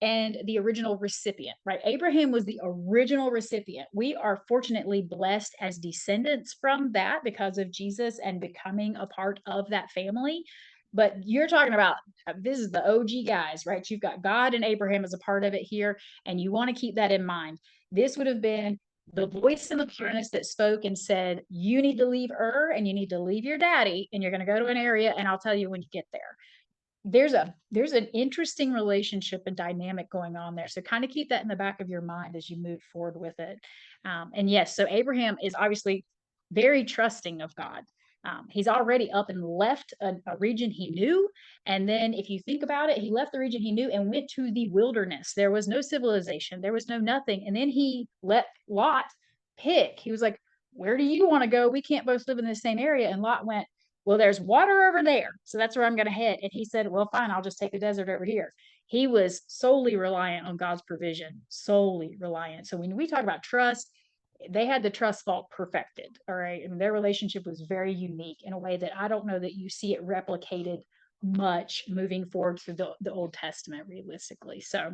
Speaker 1: and the original recipient, right? Abraham was the original recipient. We are fortunately blessed as descendants from that because of Jesus and becoming a part of that family. But you're talking about, this is the OG guys, right? You've got God and Abraham as a part of it here, and you want to keep that in mind. This would have been the voice in the wilderness that spoke and said, you need to leave and you need to leave your daddy, and you're going to go to an area, and I'll tell you when you get there. There's an interesting relationship and dynamic going on there. So kind of keep that in the back of your mind as you move forward with it. And yes, so Abraham is obviously very trusting of God. He's already up and left a region he knew. And then if you think about it, he left the region he knew and went to the wilderness. There was no civilization. There was no nothing. And then he let Lot pick. He was like, where do you want to go? We can't both live in the same area. And Lot went, well, there's water over there. So that's where I'm going to head. And he said, well, fine, I'll just take the desert over here. He was solely reliant on God's provision, solely reliant. So when we talk about trust, they had the trust vault perfected. All right. And their relationship was very unique in a way that I don't know that you see it replicated much moving forward through the Old Testament realistically. So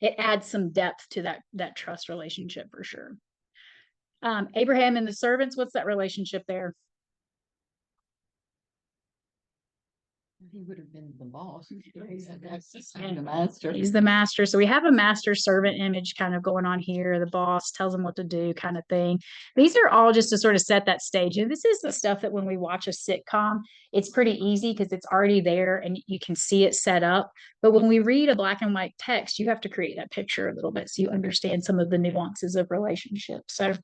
Speaker 1: it adds some depth to that trust relationship for sure. Abraham and the servants, what's that relationship there?
Speaker 4: He would have been the boss. He's the master.
Speaker 1: He's the master. So we have a master servant image kind of going on here. The boss tells him what to do, kind of thing. These are all just to sort of set that stage. And this is the stuff that when we watch a sitcom, it's pretty easy because it's already there and you can see it set up. But when we read a black and white text, you have to create that picture a little bit so you understand some of the nuances of relationships. So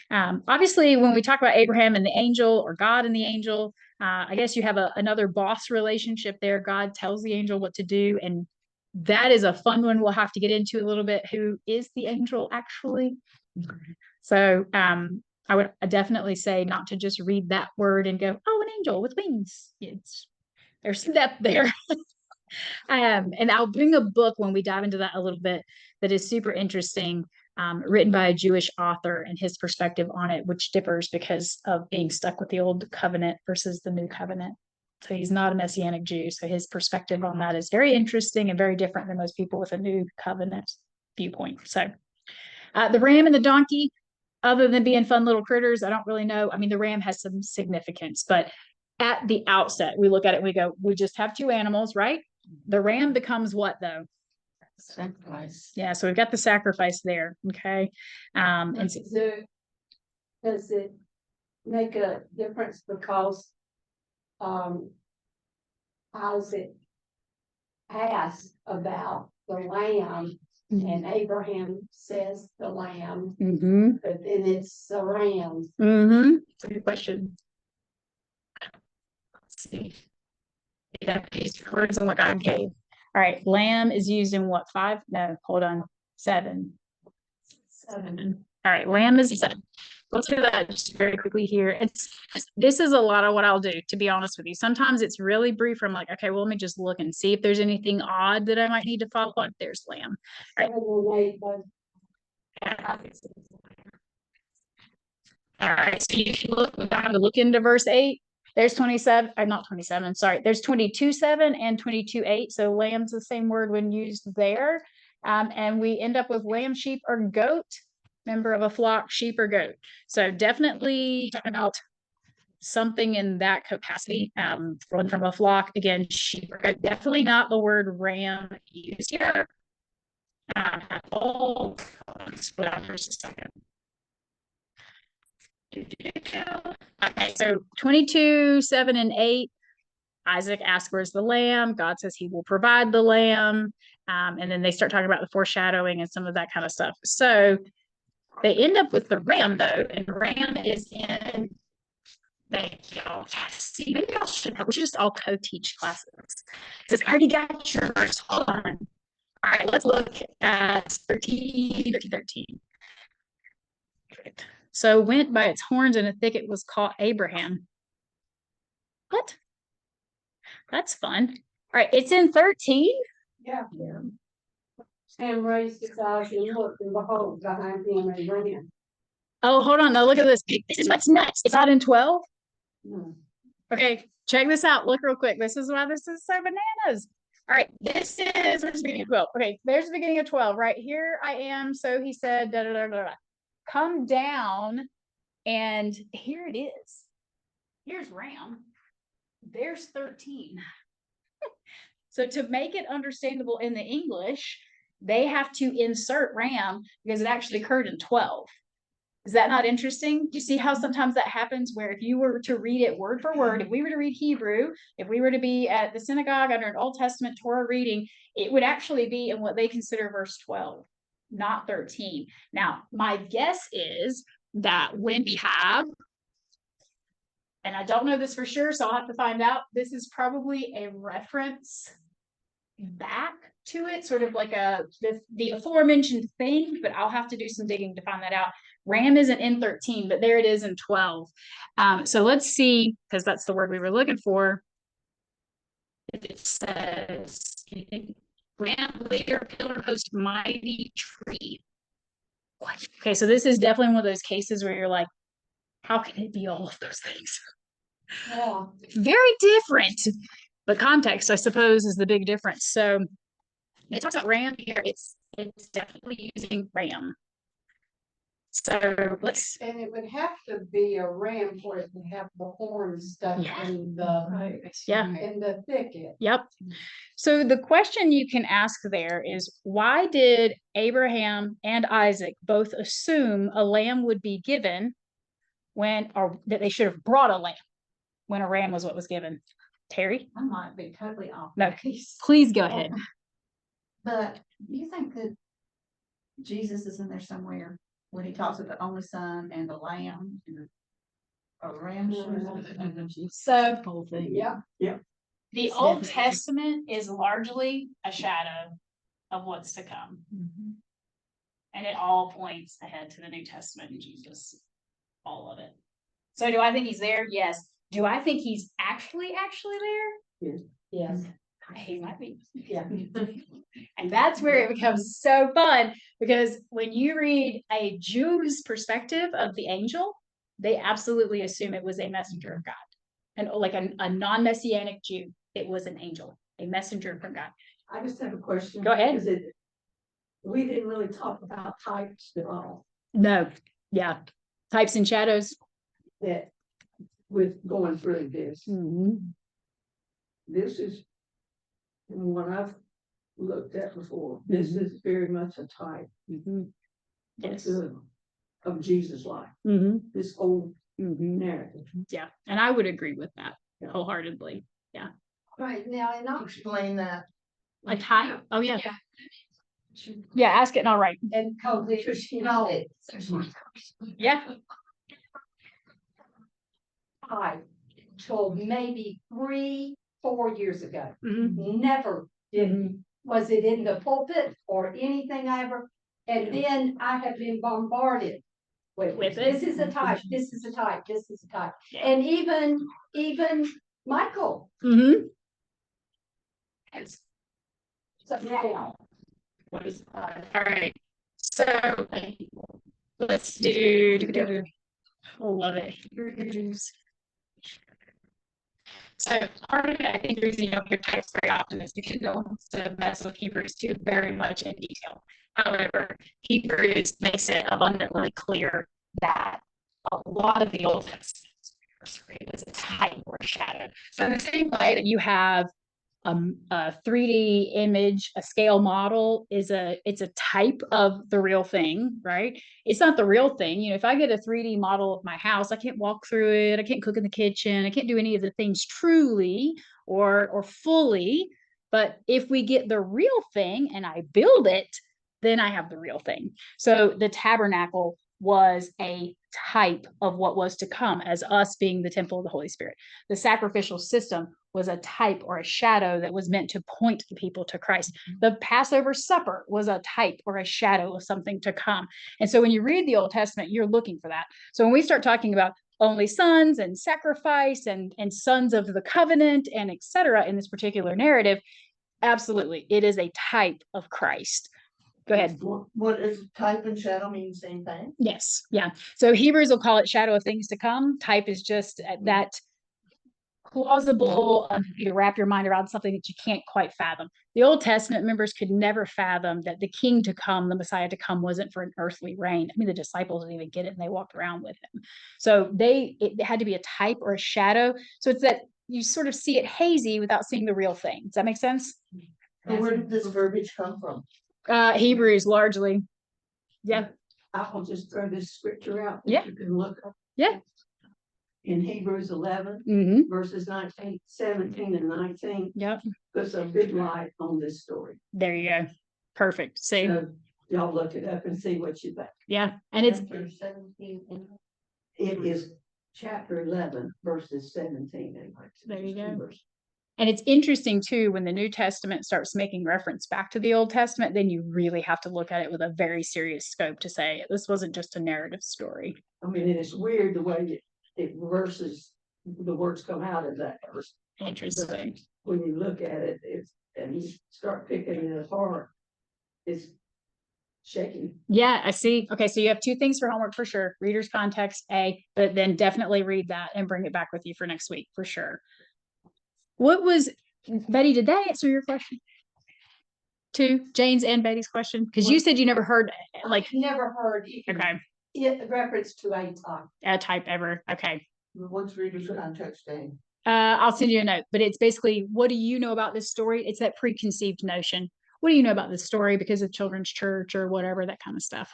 Speaker 1: obviously, when we talk about Abraham and the angel, or God and the angel, I guess you have another boss relationship there. God tells the angel what to do. And that is a fun one we'll have to get into a little bit. Who is the angel actually? So I would definitely say not to just read that word and go, oh, an angel with wings. There's depth there. And I'll bring a book when we dive into that a little bit that is super interesting, written by a Jewish author, and his perspective on it, which differs because of being stuck with the old covenant versus the new covenant. So he's not a Messianic Jew. So his perspective on that is very interesting and very different than most people with a new covenant viewpoint. So the ram and the donkey, other than being fun little critters, I don't really know. I mean, the ram has some significance, but at the outset, we look at it and we go, we just have two animals, right? The ram becomes what though?
Speaker 4: Sacrifice.
Speaker 1: Yeah, so we've got the sacrifice there, okay? And so,
Speaker 3: Does it make a difference because, Isaac asked about the lamb and Abraham says the lamb,
Speaker 1: mhm,
Speaker 3: but then it's the ram.
Speaker 1: mhm. It's a good question. Let's see. Yeah, paste words in what God gave. All right, lamb is used in what, 5? No, hold on, 7. 7. All right, lamb is 7. Let's do that just very quickly here. This is a lot of what I'll do, to be honest with you. Sometimes it's really brief. I'm like, okay, well, let me just look and see if there's anything odd that I might need to follow up. There's lamb. All right, so you can look, we have to look into verse 8. There's 27, not 27, sorry. There's 22:7 and 22:8. So lamb's the same word when used there. And we end up with lamb, sheep, or goat, member of a flock, sheep or goat. So definitely talking about something in that capacity. One from a flock, again, sheep or goat. Definitely not the word ram used here. At all. Let's put on for a second. Okay, so 22:7 and 8. Isaac asks, where's the lamb? God says he will provide the lamb. And then they start talking about the foreshadowing and some of that kind of stuff. So they end up with the ram, though, and ram is in. Thank y'all. See, maybe we should just all co-teach classes. Because I already got yours. Hold on. All right, let's look at 13. So went by its horns in a thicket was caught Abraham. What? That's fun. All right, it's in 13.
Speaker 3: Yeah. Sam raised his eyes and looked, and behold, behind him a ram.
Speaker 1: Oh, hold on. Now look at this. This is what's nuts. It's not in 12.
Speaker 3: Hmm.
Speaker 1: Okay, check this out. Look real quick. This is why this is so bananas. All right, this is the beginning of 12. Okay, there's the beginning of 12. Right here I am. So he said, da, da, da, da, da. Come down, and here it is. Here's ram. There's 13. So to make it understandable in the English, they have to insert ram because it actually occurred in 12. Is that not interesting? You see how sometimes that happens where if you were to read it word for word, if we were to read Hebrew, if we were to be at the synagogue under an Old Testament Torah reading, it would actually be in what they consider verse 12, not 13. Now, my guess is that when we have, and I don't know this for sure, so I'll have to find out, this is probably a reference back to it, sort of like the aforementioned thing, but I'll have to do some digging to find that out. Ram isn't in 13, but there it is in 12. So let's see, because that's the word we were looking for. If it says ram, later pillar post, mighty tree. What? Okay, so this is definitely one of those cases where you're like, how can it be all of those things?
Speaker 3: Yeah.
Speaker 1: Very different. But context, I suppose, is the big difference. So it talks about ram here. It's definitely using ram. So let's.
Speaker 3: And it would have to be a ram for it to have the horns stuck in the thicket.
Speaker 1: Yep. So the question you can ask there is, why did Abraham and Isaac both assume a lamb would be given or that they should have brought a lamb when a ram was what was given? Terry?
Speaker 6: I might be totally off.
Speaker 1: No,
Speaker 6: base.
Speaker 1: please go ahead.
Speaker 6: But do you think that Jesus is in there somewhere when he talks with the only son and the lamb and a ram?
Speaker 1: So
Speaker 4: Whole thing.
Speaker 3: Yeah.
Speaker 1: the Old Testament is largely a shadow of what's to come. And it all points ahead to the New Testament and Jesus. All of it. So do I think he's there? Yes. Do I think he's actually there?
Speaker 3: Yes.
Speaker 1: He might be.
Speaker 3: Yeah.
Speaker 1: And that's where it becomes so fun, because when you read a Jew's perspective of the angel, they absolutely assume it was a messenger of God. And like a non-messianic Jew, it was an angel, a messenger from God.
Speaker 3: I just have a question.
Speaker 1: Go ahead.
Speaker 3: We didn't really talk about types at all.
Speaker 1: No. Yeah. Types and shadows.
Speaker 3: That with going through this. This is what I've
Speaker 7: looked at before. This is very much a type
Speaker 1: Yes.
Speaker 7: of Jesus' life,
Speaker 1: Mm-hmm.
Speaker 7: this whole
Speaker 1: Mm-hmm.
Speaker 7: narrative.
Speaker 1: Yeah. And I would agree with that
Speaker 7: Yeah.
Speaker 1: wholeheartedly.
Speaker 2: Right, now, and I'll
Speaker 6: Explain that.
Speaker 1: A type. Oh, yeah. Yeah. Ask it and I'll write.
Speaker 2: and cause it, you know,
Speaker 1: Yeah.
Speaker 3: I told maybe 3-4 years ago,
Speaker 1: Mm-hmm.
Speaker 3: never did,
Speaker 1: Mhm.
Speaker 3: was it in the pulpit or anything I ever, and then I have been bombarded with
Speaker 1: With it.
Speaker 3: this is a type, this is a type, this is a type.
Speaker 1: Yeah.
Speaker 3: And even Michael.
Speaker 1: Mm-hmm.
Speaker 3: So now,
Speaker 1: All right. So let's do. I love it. So part of it, I think the reason you don't hear types very often is because no one wants to mess with Hebrews 2 very much in detail. However, Hebrews makes it abundantly clear that a lot of the Old Testament was a type or a shadow. So in the same way that you have a 3D image, a scale model it's a type of the real thing, right? It's not the real thing. You know, if I get a 3D model of my house, I can't walk through it. I can't cook in the kitchen. I can't do any of the things truly or fully. But if we get the real thing and I build it, then I have the real thing. So the tabernacle was a type of what was to come as us being the temple of the Holy Spirit. The sacrificial system was a type or a shadow that was meant to point the people to Christ. The Passover supper was a type or a shadow of something to come. And so when you read the Old Testament, you're looking for that. So when we start talking about only sons and sacrifice and sons of the covenant and etc. in this particular narrative, absolutely, it is a type of Christ. Go ahead.
Speaker 6: What is type and shadow mean the same thing?
Speaker 1: Yes. Yeah. So Hebrews will call it shadow of things to come. Type is just that plausible to wrap your mind around something that you can't quite fathom. The Old Testament members could never fathom that the king to come, the Messiah to come, wasn't for an earthly reign. I mean, the disciples didn't even get it and they walked around with him. So it had to be a type or a shadow. So it's that you sort of see it hazy without seeing the real thing. Does that make sense?
Speaker 6: So where did this verbiage come from?
Speaker 1: Hebrews largely. Yeah.
Speaker 7: I will just throw this scripture out.
Speaker 1: Yeah.
Speaker 7: You can look up.
Speaker 1: Yeah.
Speaker 7: In Hebrews 11,
Speaker 1: Mm-hmm.
Speaker 7: verses 19, 17 and 19,
Speaker 1: Yep.
Speaker 7: puts a big light on this story.
Speaker 1: There you go. Perfect. See?
Speaker 7: So y'all look it up and see what you think.
Speaker 1: Yeah. And it's
Speaker 7: It is chapter 11, verses 17 and 19.
Speaker 1: There you go. And it's interesting too, when the New Testament starts making reference back to the Old Testament, then you really have to look at it with a very serious scope to say this wasn't just a narrative story.
Speaker 7: I mean, and it's weird the way it verses, the words come out of that verse.
Speaker 1: Interesting.
Speaker 7: When you look at it, and you start picking it apart, it's shaking.
Speaker 1: Yeah, I see. Okay, so you have two things for homework for sure. Reader's context, but then definitely read that and bring it back with you for next week for sure. Betty, did that answer your question? To Jane's and Betty's question? Because you said you never heard
Speaker 3: never heard
Speaker 1: okay,
Speaker 3: it reference to a type.
Speaker 1: a type ever. Okay.
Speaker 6: What's reader's context, Jane?
Speaker 1: I'll send you a note, but it's basically, what do you know about this story? It's that preconceived notion. What do you know about this story because of children's church or whatever, that kind of stuff.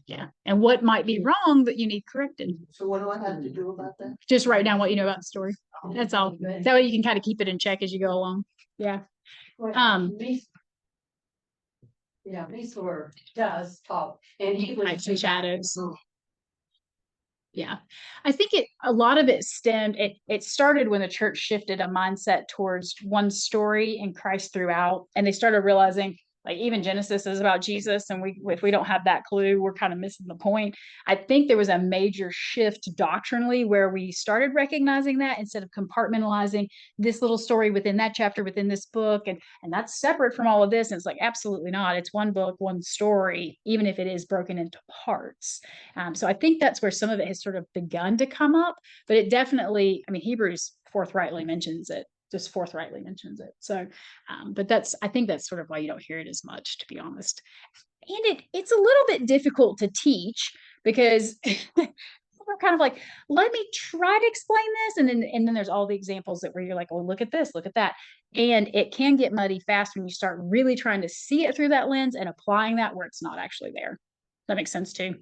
Speaker 1: Yeah. And what might be wrong that you need corrected.
Speaker 6: So what do I have to do about that?
Speaker 1: Just write down what you know about the story. That's all. That way you can kind of keep it in check as you go along. Yeah.
Speaker 3: Misler does talk, and he was
Speaker 1: Types and shadows. Yeah. I think a lot of it stemmed, it started when the church shifted a mindset towards one story and Christ throughout. And they started realizing, like, even Genesis is about Jesus. And if we don't have that clue, we're kind of missing the point. I think there was a major shift doctrinally where we started recognizing that instead of compartmentalizing this little story within that chapter, within this book. And that's separate from all of this. And it's like, absolutely not. It's one book, one story, even if it is broken into parts. So I think that's where some of it has sort of begun to come up, but it definitely, I mean, Hebrews forthrightly mentions it. So, but I think that's sort of why you don't hear it as much, to be honest. And it's a little bit difficult to teach because we're kind of like, let me try to explain this. And then there's all the examples where you're like, well, look at this, look at that. And it can get muddy fast when you start really trying to see it through that lens and applying that where it's not actually there. That makes sense too.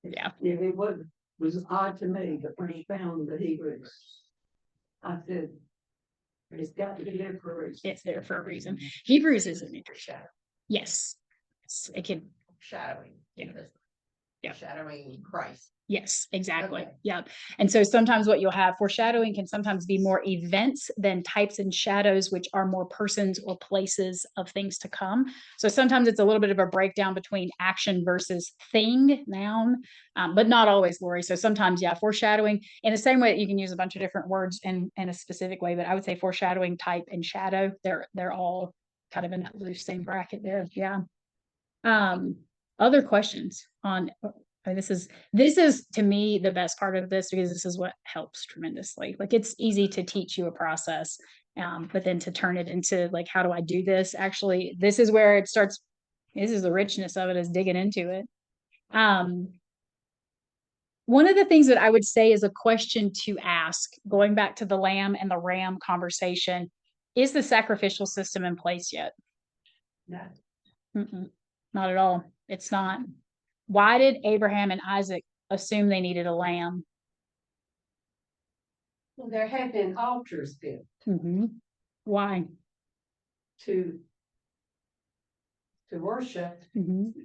Speaker 1: Yeah.
Speaker 7: Yeah, it was odd to me, but when he found the Hebrews, I said, it's got to be there for a reason.
Speaker 1: It's there for a reason. Hebrews is an
Speaker 2: Shadow,
Speaker 1: yes. Yes, it can.
Speaker 2: shadowing.
Speaker 1: Yeah. Yeah.
Speaker 2: Shadowing Christ.
Speaker 1: Yes, exactly.
Speaker 2: Okay.
Speaker 1: Yeah. And so sometimes what you'll have foreshadowing can sometimes be more events than types and shadows, which are more persons or places of things to come. So sometimes it's a little bit of a breakdown between action versus thing, noun, but not always, Lori. So sometimes, yeah, foreshadowing in the same way that you can use a bunch of different words in a specific way, but I would say foreshadowing, type, and shadow, they're all kind of in that loose same bracket there. Yeah. Other questions on this is to me the best part of this, because this is what helps tremendously. Like, it's easy to teach you a process, but then to turn it into like, how do I do this? Actually, this is where it starts. This is the richness of it, is digging into it. One of the things that I would say is a question to ask, going back to the lamb and the ram conversation, is the sacrificial system in place yet?
Speaker 7: No.
Speaker 1: Not at all. It's not. Why did Abraham and Isaac assume they needed a lamb?
Speaker 7: Well, there had been altars built
Speaker 1: Why?
Speaker 7: to worship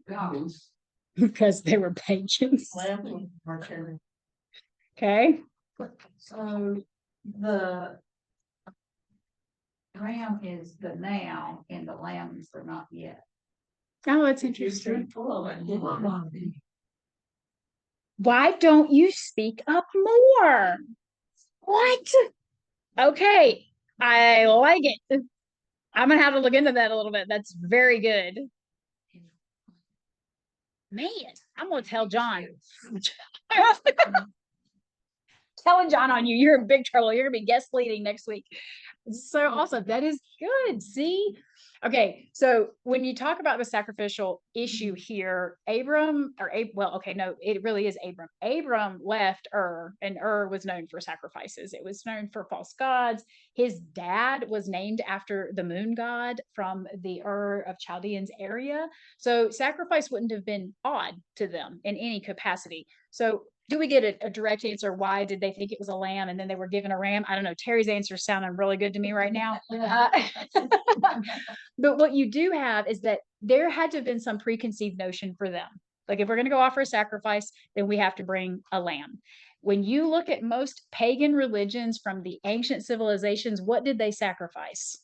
Speaker 7: gods.
Speaker 1: Because they were pagans. Okay.
Speaker 6: So the ram is the now and the lambs are not yet.
Speaker 1: Oh, that's interesting. Why don't you speak up more? What? Okay. I like it. I'm gonna have to look into that a little bit. That's very good. Man, I'm gonna tell John. Telling John on you, you're in big trouble. You're gonna be guest leading next week. So awesome. That is good. See? Okay, so when you talk about the sacrificial issue here, well, okay, no, it really is Abram. Abram left Ur, and Ur was known for sacrifices. It was known for false gods. His dad was named after the moon god from the Ur of Chaldeans area. So sacrifice wouldn't have been odd to them in any capacity. So do we get a direct answer? Why did they think it was a lamb and then they were given a ram? I don't know. Terry's answer is sounding really good to me right now. But what you do have is that there had to have been some preconceived notion for them. Like, if we're going to go offer a sacrifice, then we have to bring a lamb. When you look at most pagan religions from the ancient civilizations, what did they sacrifice?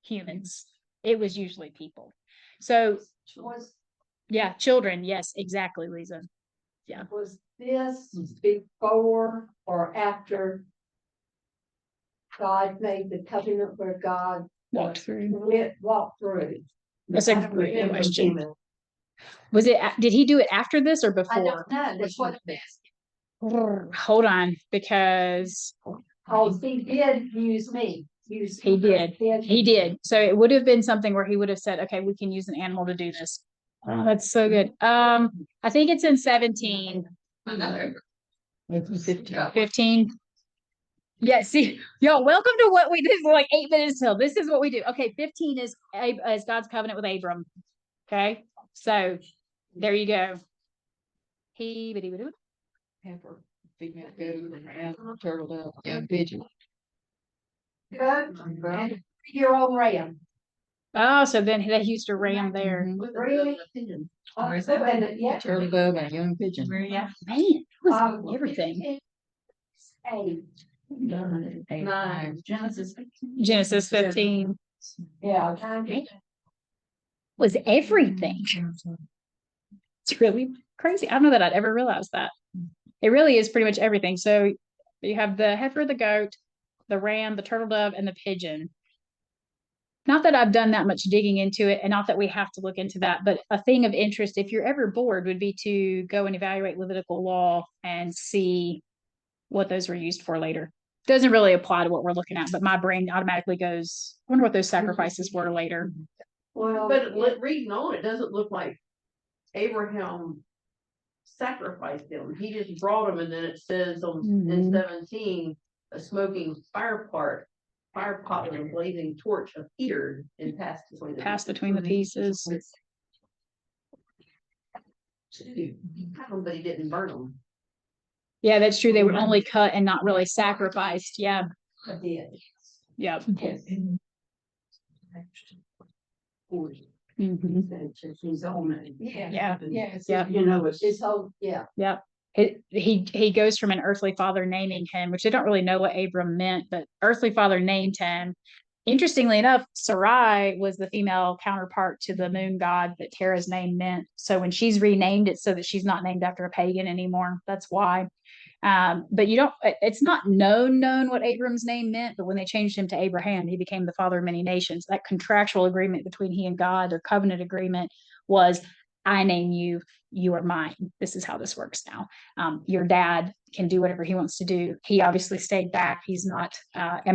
Speaker 1: Humans. It was usually people. So, yeah, children. Yes, exactly, Lisa. Yeah.
Speaker 7: Was this before or after God made the covenant where God
Speaker 1: Walked through?
Speaker 7: Walked through.
Speaker 1: That's a great question. Was it? Did he do it after this or
Speaker 2: I
Speaker 1: before?
Speaker 2: don't know. That's what it is.
Speaker 1: Hold on, because
Speaker 7: He did use me.
Speaker 1: he did. He did. So it would have been something where he would have said, "Okay, we can use an animal to do this." Oh, that's so good. I think it's in 17. 15. Yeah, see, y'all, welcome to what we did for like 8 minutes till. This is what we do. Okay, 15 is God's covenant with Abram. Okay, so there you go.
Speaker 4: Heifer, female goat, ram, turtle dove, young pigeon.
Speaker 7: And your own ram.
Speaker 1: Oh, so then they used a ram there.
Speaker 7: Really? Yeah.
Speaker 4: Turtle dove and a young pigeon.
Speaker 1: Yeah, man, it was everything.
Speaker 7: 8.
Speaker 2: 9.
Speaker 1: Genesis 15
Speaker 7: Yeah.
Speaker 1: was everything. It's really crazy. I don't know that I'd ever realized that. It really is pretty much everything. So you have the heifer, the goat, the ram, the turtle dove, and the pigeon. Not that I've done that much digging into it, and not that we have to look into that, but a thing of interest, if you're ever bored, would be to go and evaluate Levitical law and see what those were used for later. Doesn't really apply to what we're looking at, but my brain automatically goes, I wonder what those sacrifices were later.
Speaker 2: Well, but reading on, it doesn't look like Abraham sacrificed them. He just brought them, and then it says in 17, a smoking fire fire pot and a blazing torch appeared and passed between the
Speaker 1: Pass between the pieces.
Speaker 2: But he didn't burn them.
Speaker 1: Yeah, that's true. They were only cut and not really sacrificed. Yeah. Yep. Mhm.
Speaker 7: His own.
Speaker 1: Yeah.
Speaker 2: Yeah.
Speaker 7: You know, it's
Speaker 2: His whole, yeah.
Speaker 1: Yep. He goes from an earthly father naming him, which they don't really know what Abram meant, but earthly father named him. Interestingly enough, Sarai was the female counterpart to the moon god that Terah's name meant. So when she's renamed it so that she's not named after a pagan anymore, that's why. But it's not known what Abram's name meant, but when they changed him to Abraham, he became the father of many nations. That contractual agreement between he and God, their covenant agreement, was I name you, you are mine. This is how this works now. Your dad can do whatever he wants to do. He obviously stayed back. He's not,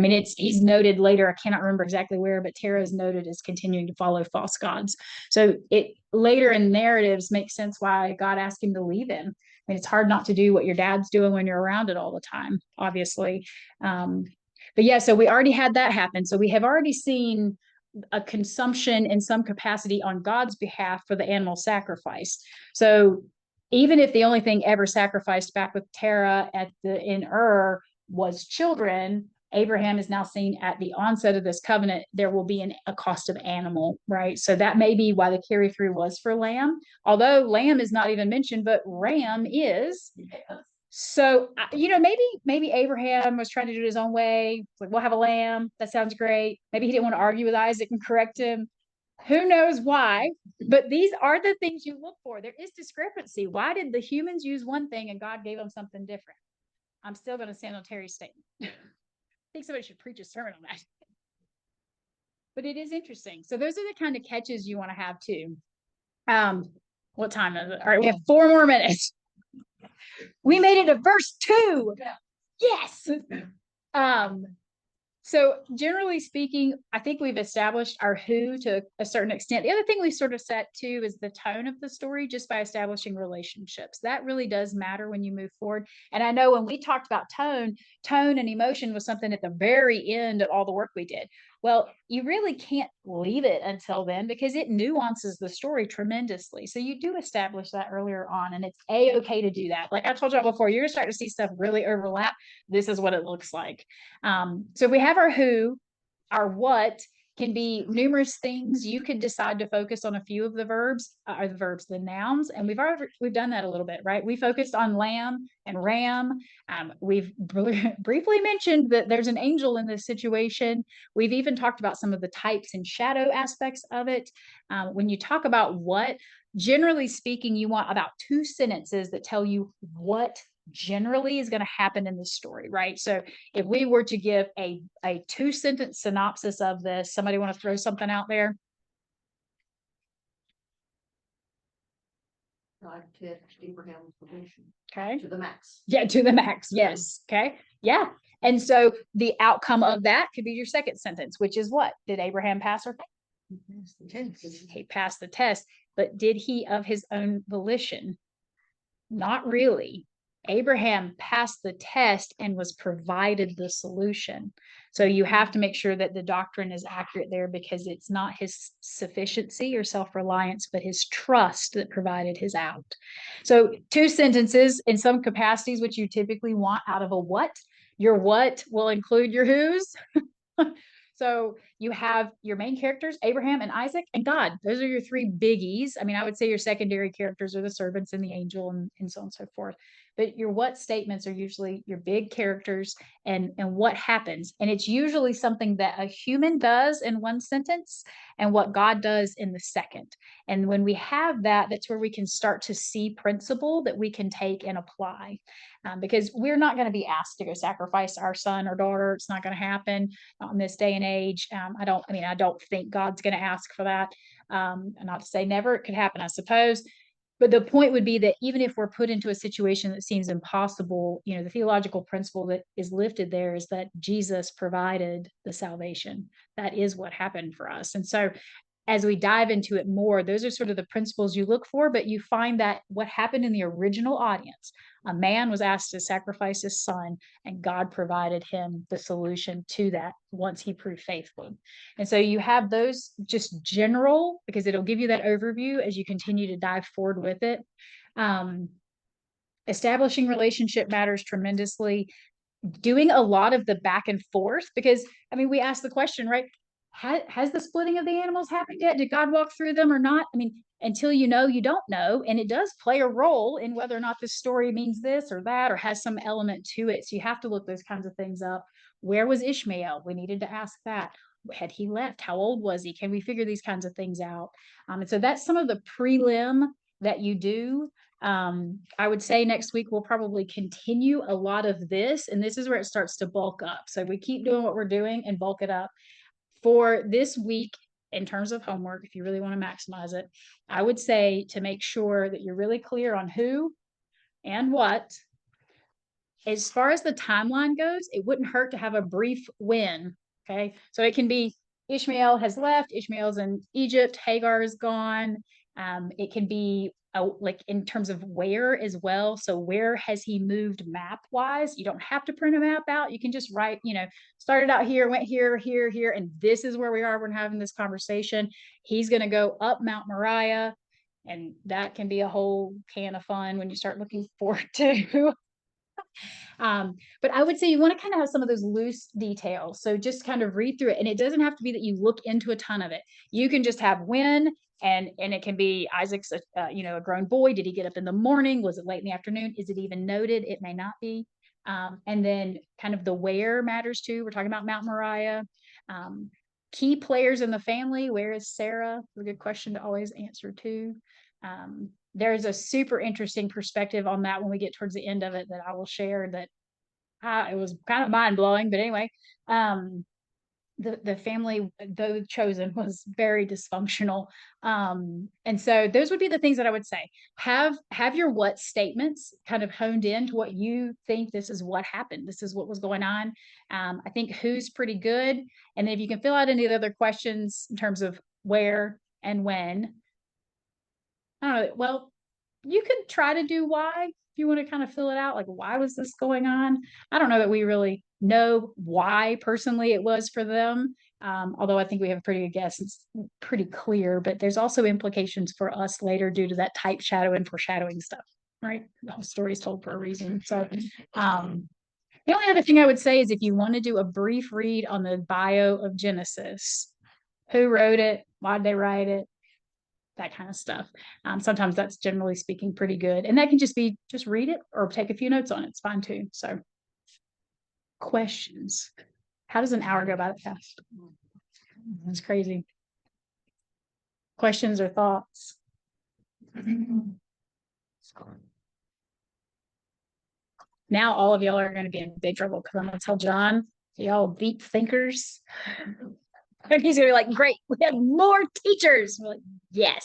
Speaker 1: he's noted later, I cannot remember exactly where, but Terah is noted as continuing to follow false gods. So it later in narratives makes sense why God asked him to leave him. I mean, it's hard not to do what your dad's doing when you're around it all the time, obviously. But yeah, so we already had that happen. So we have already seen a consumption in some capacity on God's behalf for the animal sacrifice. So even if the only thing ever sacrificed back with Terah in Ur was children, Abraham is now seen at the onset of this covenant, there will be a cost of animal, right? So that may be why the carry through was for lamb, although lamb is not even mentioned, but ram is. So, maybe Abraham was trying to do it his own way. Like, we'll have a lamb. That sounds great. Maybe he didn't want to argue with Isaac and correct him. Who knows why? But these are the things you look for. There is discrepancy. Why did the humans use one thing and God gave them something different? I'm still going to stand on Terry's statement. I think somebody should preach a sermon on that. But it is interesting. So those are the kind of catches you want to have too. What time is it? All right, we have 4 more minutes. We made it to verse 2. Yes. So generally speaking, I think we've established our who to a certain extent. The other thing we sort of set too is the tone of the story, just by establishing relationships. That really does matter when you move forward. And I know when we talked about tone and emotion was something at the very end of all the work we did. Well, you really can't leave it until then because it nuances the story tremendously. So you do establish that earlier on, and it's okay to do that. Like I told y'all before, you're gonna start to see stuff really overlap. This is what it looks like. So we have our who, our what can be numerous things. You could decide to focus on a few of the verbs, the nouns, and we've done that a little bit, right? We focused on lamb and ram. We've briefly mentioned that there's an angel in this situation. We've even talked about some of the types and shadow aspects of it. When you talk about what, generally speaking, you want about 2 sentences that tell you what generally is going to happen in the story, right? So if we were to give a 2-sentence synopsis of this, somebody want to throw something out there?
Speaker 2: God test Abraham's position
Speaker 1: Okay.
Speaker 2: to the max.
Speaker 1: Yeah, to the max. Yes. Okay. Yeah. And so the outcome of that could be your second sentence, which is what? Did Abraham pass or fail? He passed the test, but did he of his own volition? Not really. Abraham passed the test and was provided the solution. So you have to make sure that the doctrine is accurate there, because it's not his sufficiency or self-reliance, but his trust that provided his out. So 2 sentences in some capacities, which you typically want out of a what. Your what will include your who's. So you have your main characters, Abraham and Isaac and God. Those are your 3 biggies. I mean, I would say your secondary characters are the servants and the angel and so on and so forth. But your what statements are usually your big characters and what happens. And it's usually something that a human does in 1 sentence and what God does in the second. And when we have that, that's where we can start to see principle that we can take and apply. Because we're not going to be asked to go sacrifice our son or daughter. It's not going to happen in this day and age. I don't think God's going to ask for that. Not to say never, it could happen, I suppose. But the point would be that even if we're put into a situation that seems impossible, the theological principle that is lifted there is that Jesus provided the salvation. That is what happened for us. And so as we dive into it more, those are sort of the principles you look for, but you find that what happened in the original audience, a man was asked to sacrifice his son, and God provided him the solution to that once he proved faithful. And so you have those just general, because it'll give you that overview as you continue to dive forward with it. Establishing relationship matters tremendously. Doing a lot of the back and forth, because I mean, we asked the question, right? Has the splitting of the animals happened yet? Did God walk through them or not? I mean, until you know, you don't know. And it does play a role in whether or not this story means this or that, or has some element to it. So you have to look those kinds of things up. Where was Ishmael? We needed to ask that. Had he left? How old was he? Can we figure these kinds of things out? And so that's some of the prelim that you do. I would say next week we'll probably continue a lot of this, and this is where it starts to bulk up. So we keep doing what we're doing and bulk it up. For this week, in terms of homework, if you really want to maximize it, I would say to make sure that you're really clear on who and what. As far as the timeline goes, it wouldn't hurt to have a brief when. Okay, so it can be Ishmael has left, Ishmael's in Egypt, Hagar is gone. It can be like in terms of where as well. So where has he moved map wise? You don't have to print a map out. You can just write, started out here, went here, here, here, and this is where we are when having this conversation. He's going to go up Mount Moriah, and that can be a whole can of fun when you start looking forward to. But I would say you want to kind of have some of those loose details. So just kind of read through it. And it doesn't have to be that you look into a ton of it. You can just have when, and it can be Isaac's, a grown boy. Did he get up in the morning? Was it late in the afternoon? Is it even noted? It may not be. And then kind of the where matters too. We're talking about Mount Moriah. Key players in the family. Where is Sarah? A good question to always answer too. There's a super interesting perspective on that when we get towards the end of it that I will share that it was kind of mind blowing, but anyway, the family, though chosen, was very dysfunctional. And so those would be the things that I would say. Have your what statements kind of honed in to what you think this is what happened. This is what was going on. I think who's pretty good. And then if you can fill out any of the other questions in terms of where and when, I don't know. Well, you could try to do why if you want to kind of fill it out. Like, why was this going on? I don't know that we really know why personally it was for them. Although I think we have a pretty good guess. It's pretty clear, but there's also implications for us later due to that type shadow and foreshadowing stuff, right? The whole story is told for a reason. So, the only other thing I would say is if you want to do a brief read on the bio of Genesis, who wrote it, why did they write it, that kind of stuff. Sometimes that's generally speaking pretty good. And that can just be, just read it or take a few notes on it. It's fine too. So questions. How does an hour go by that fast? That's crazy. Questions or thoughts? Now all of y'all are going to be in big trouble because I'm going to tell John, y'all deep thinkers. He's going to be like, great, we have more teachers. We're like, yes.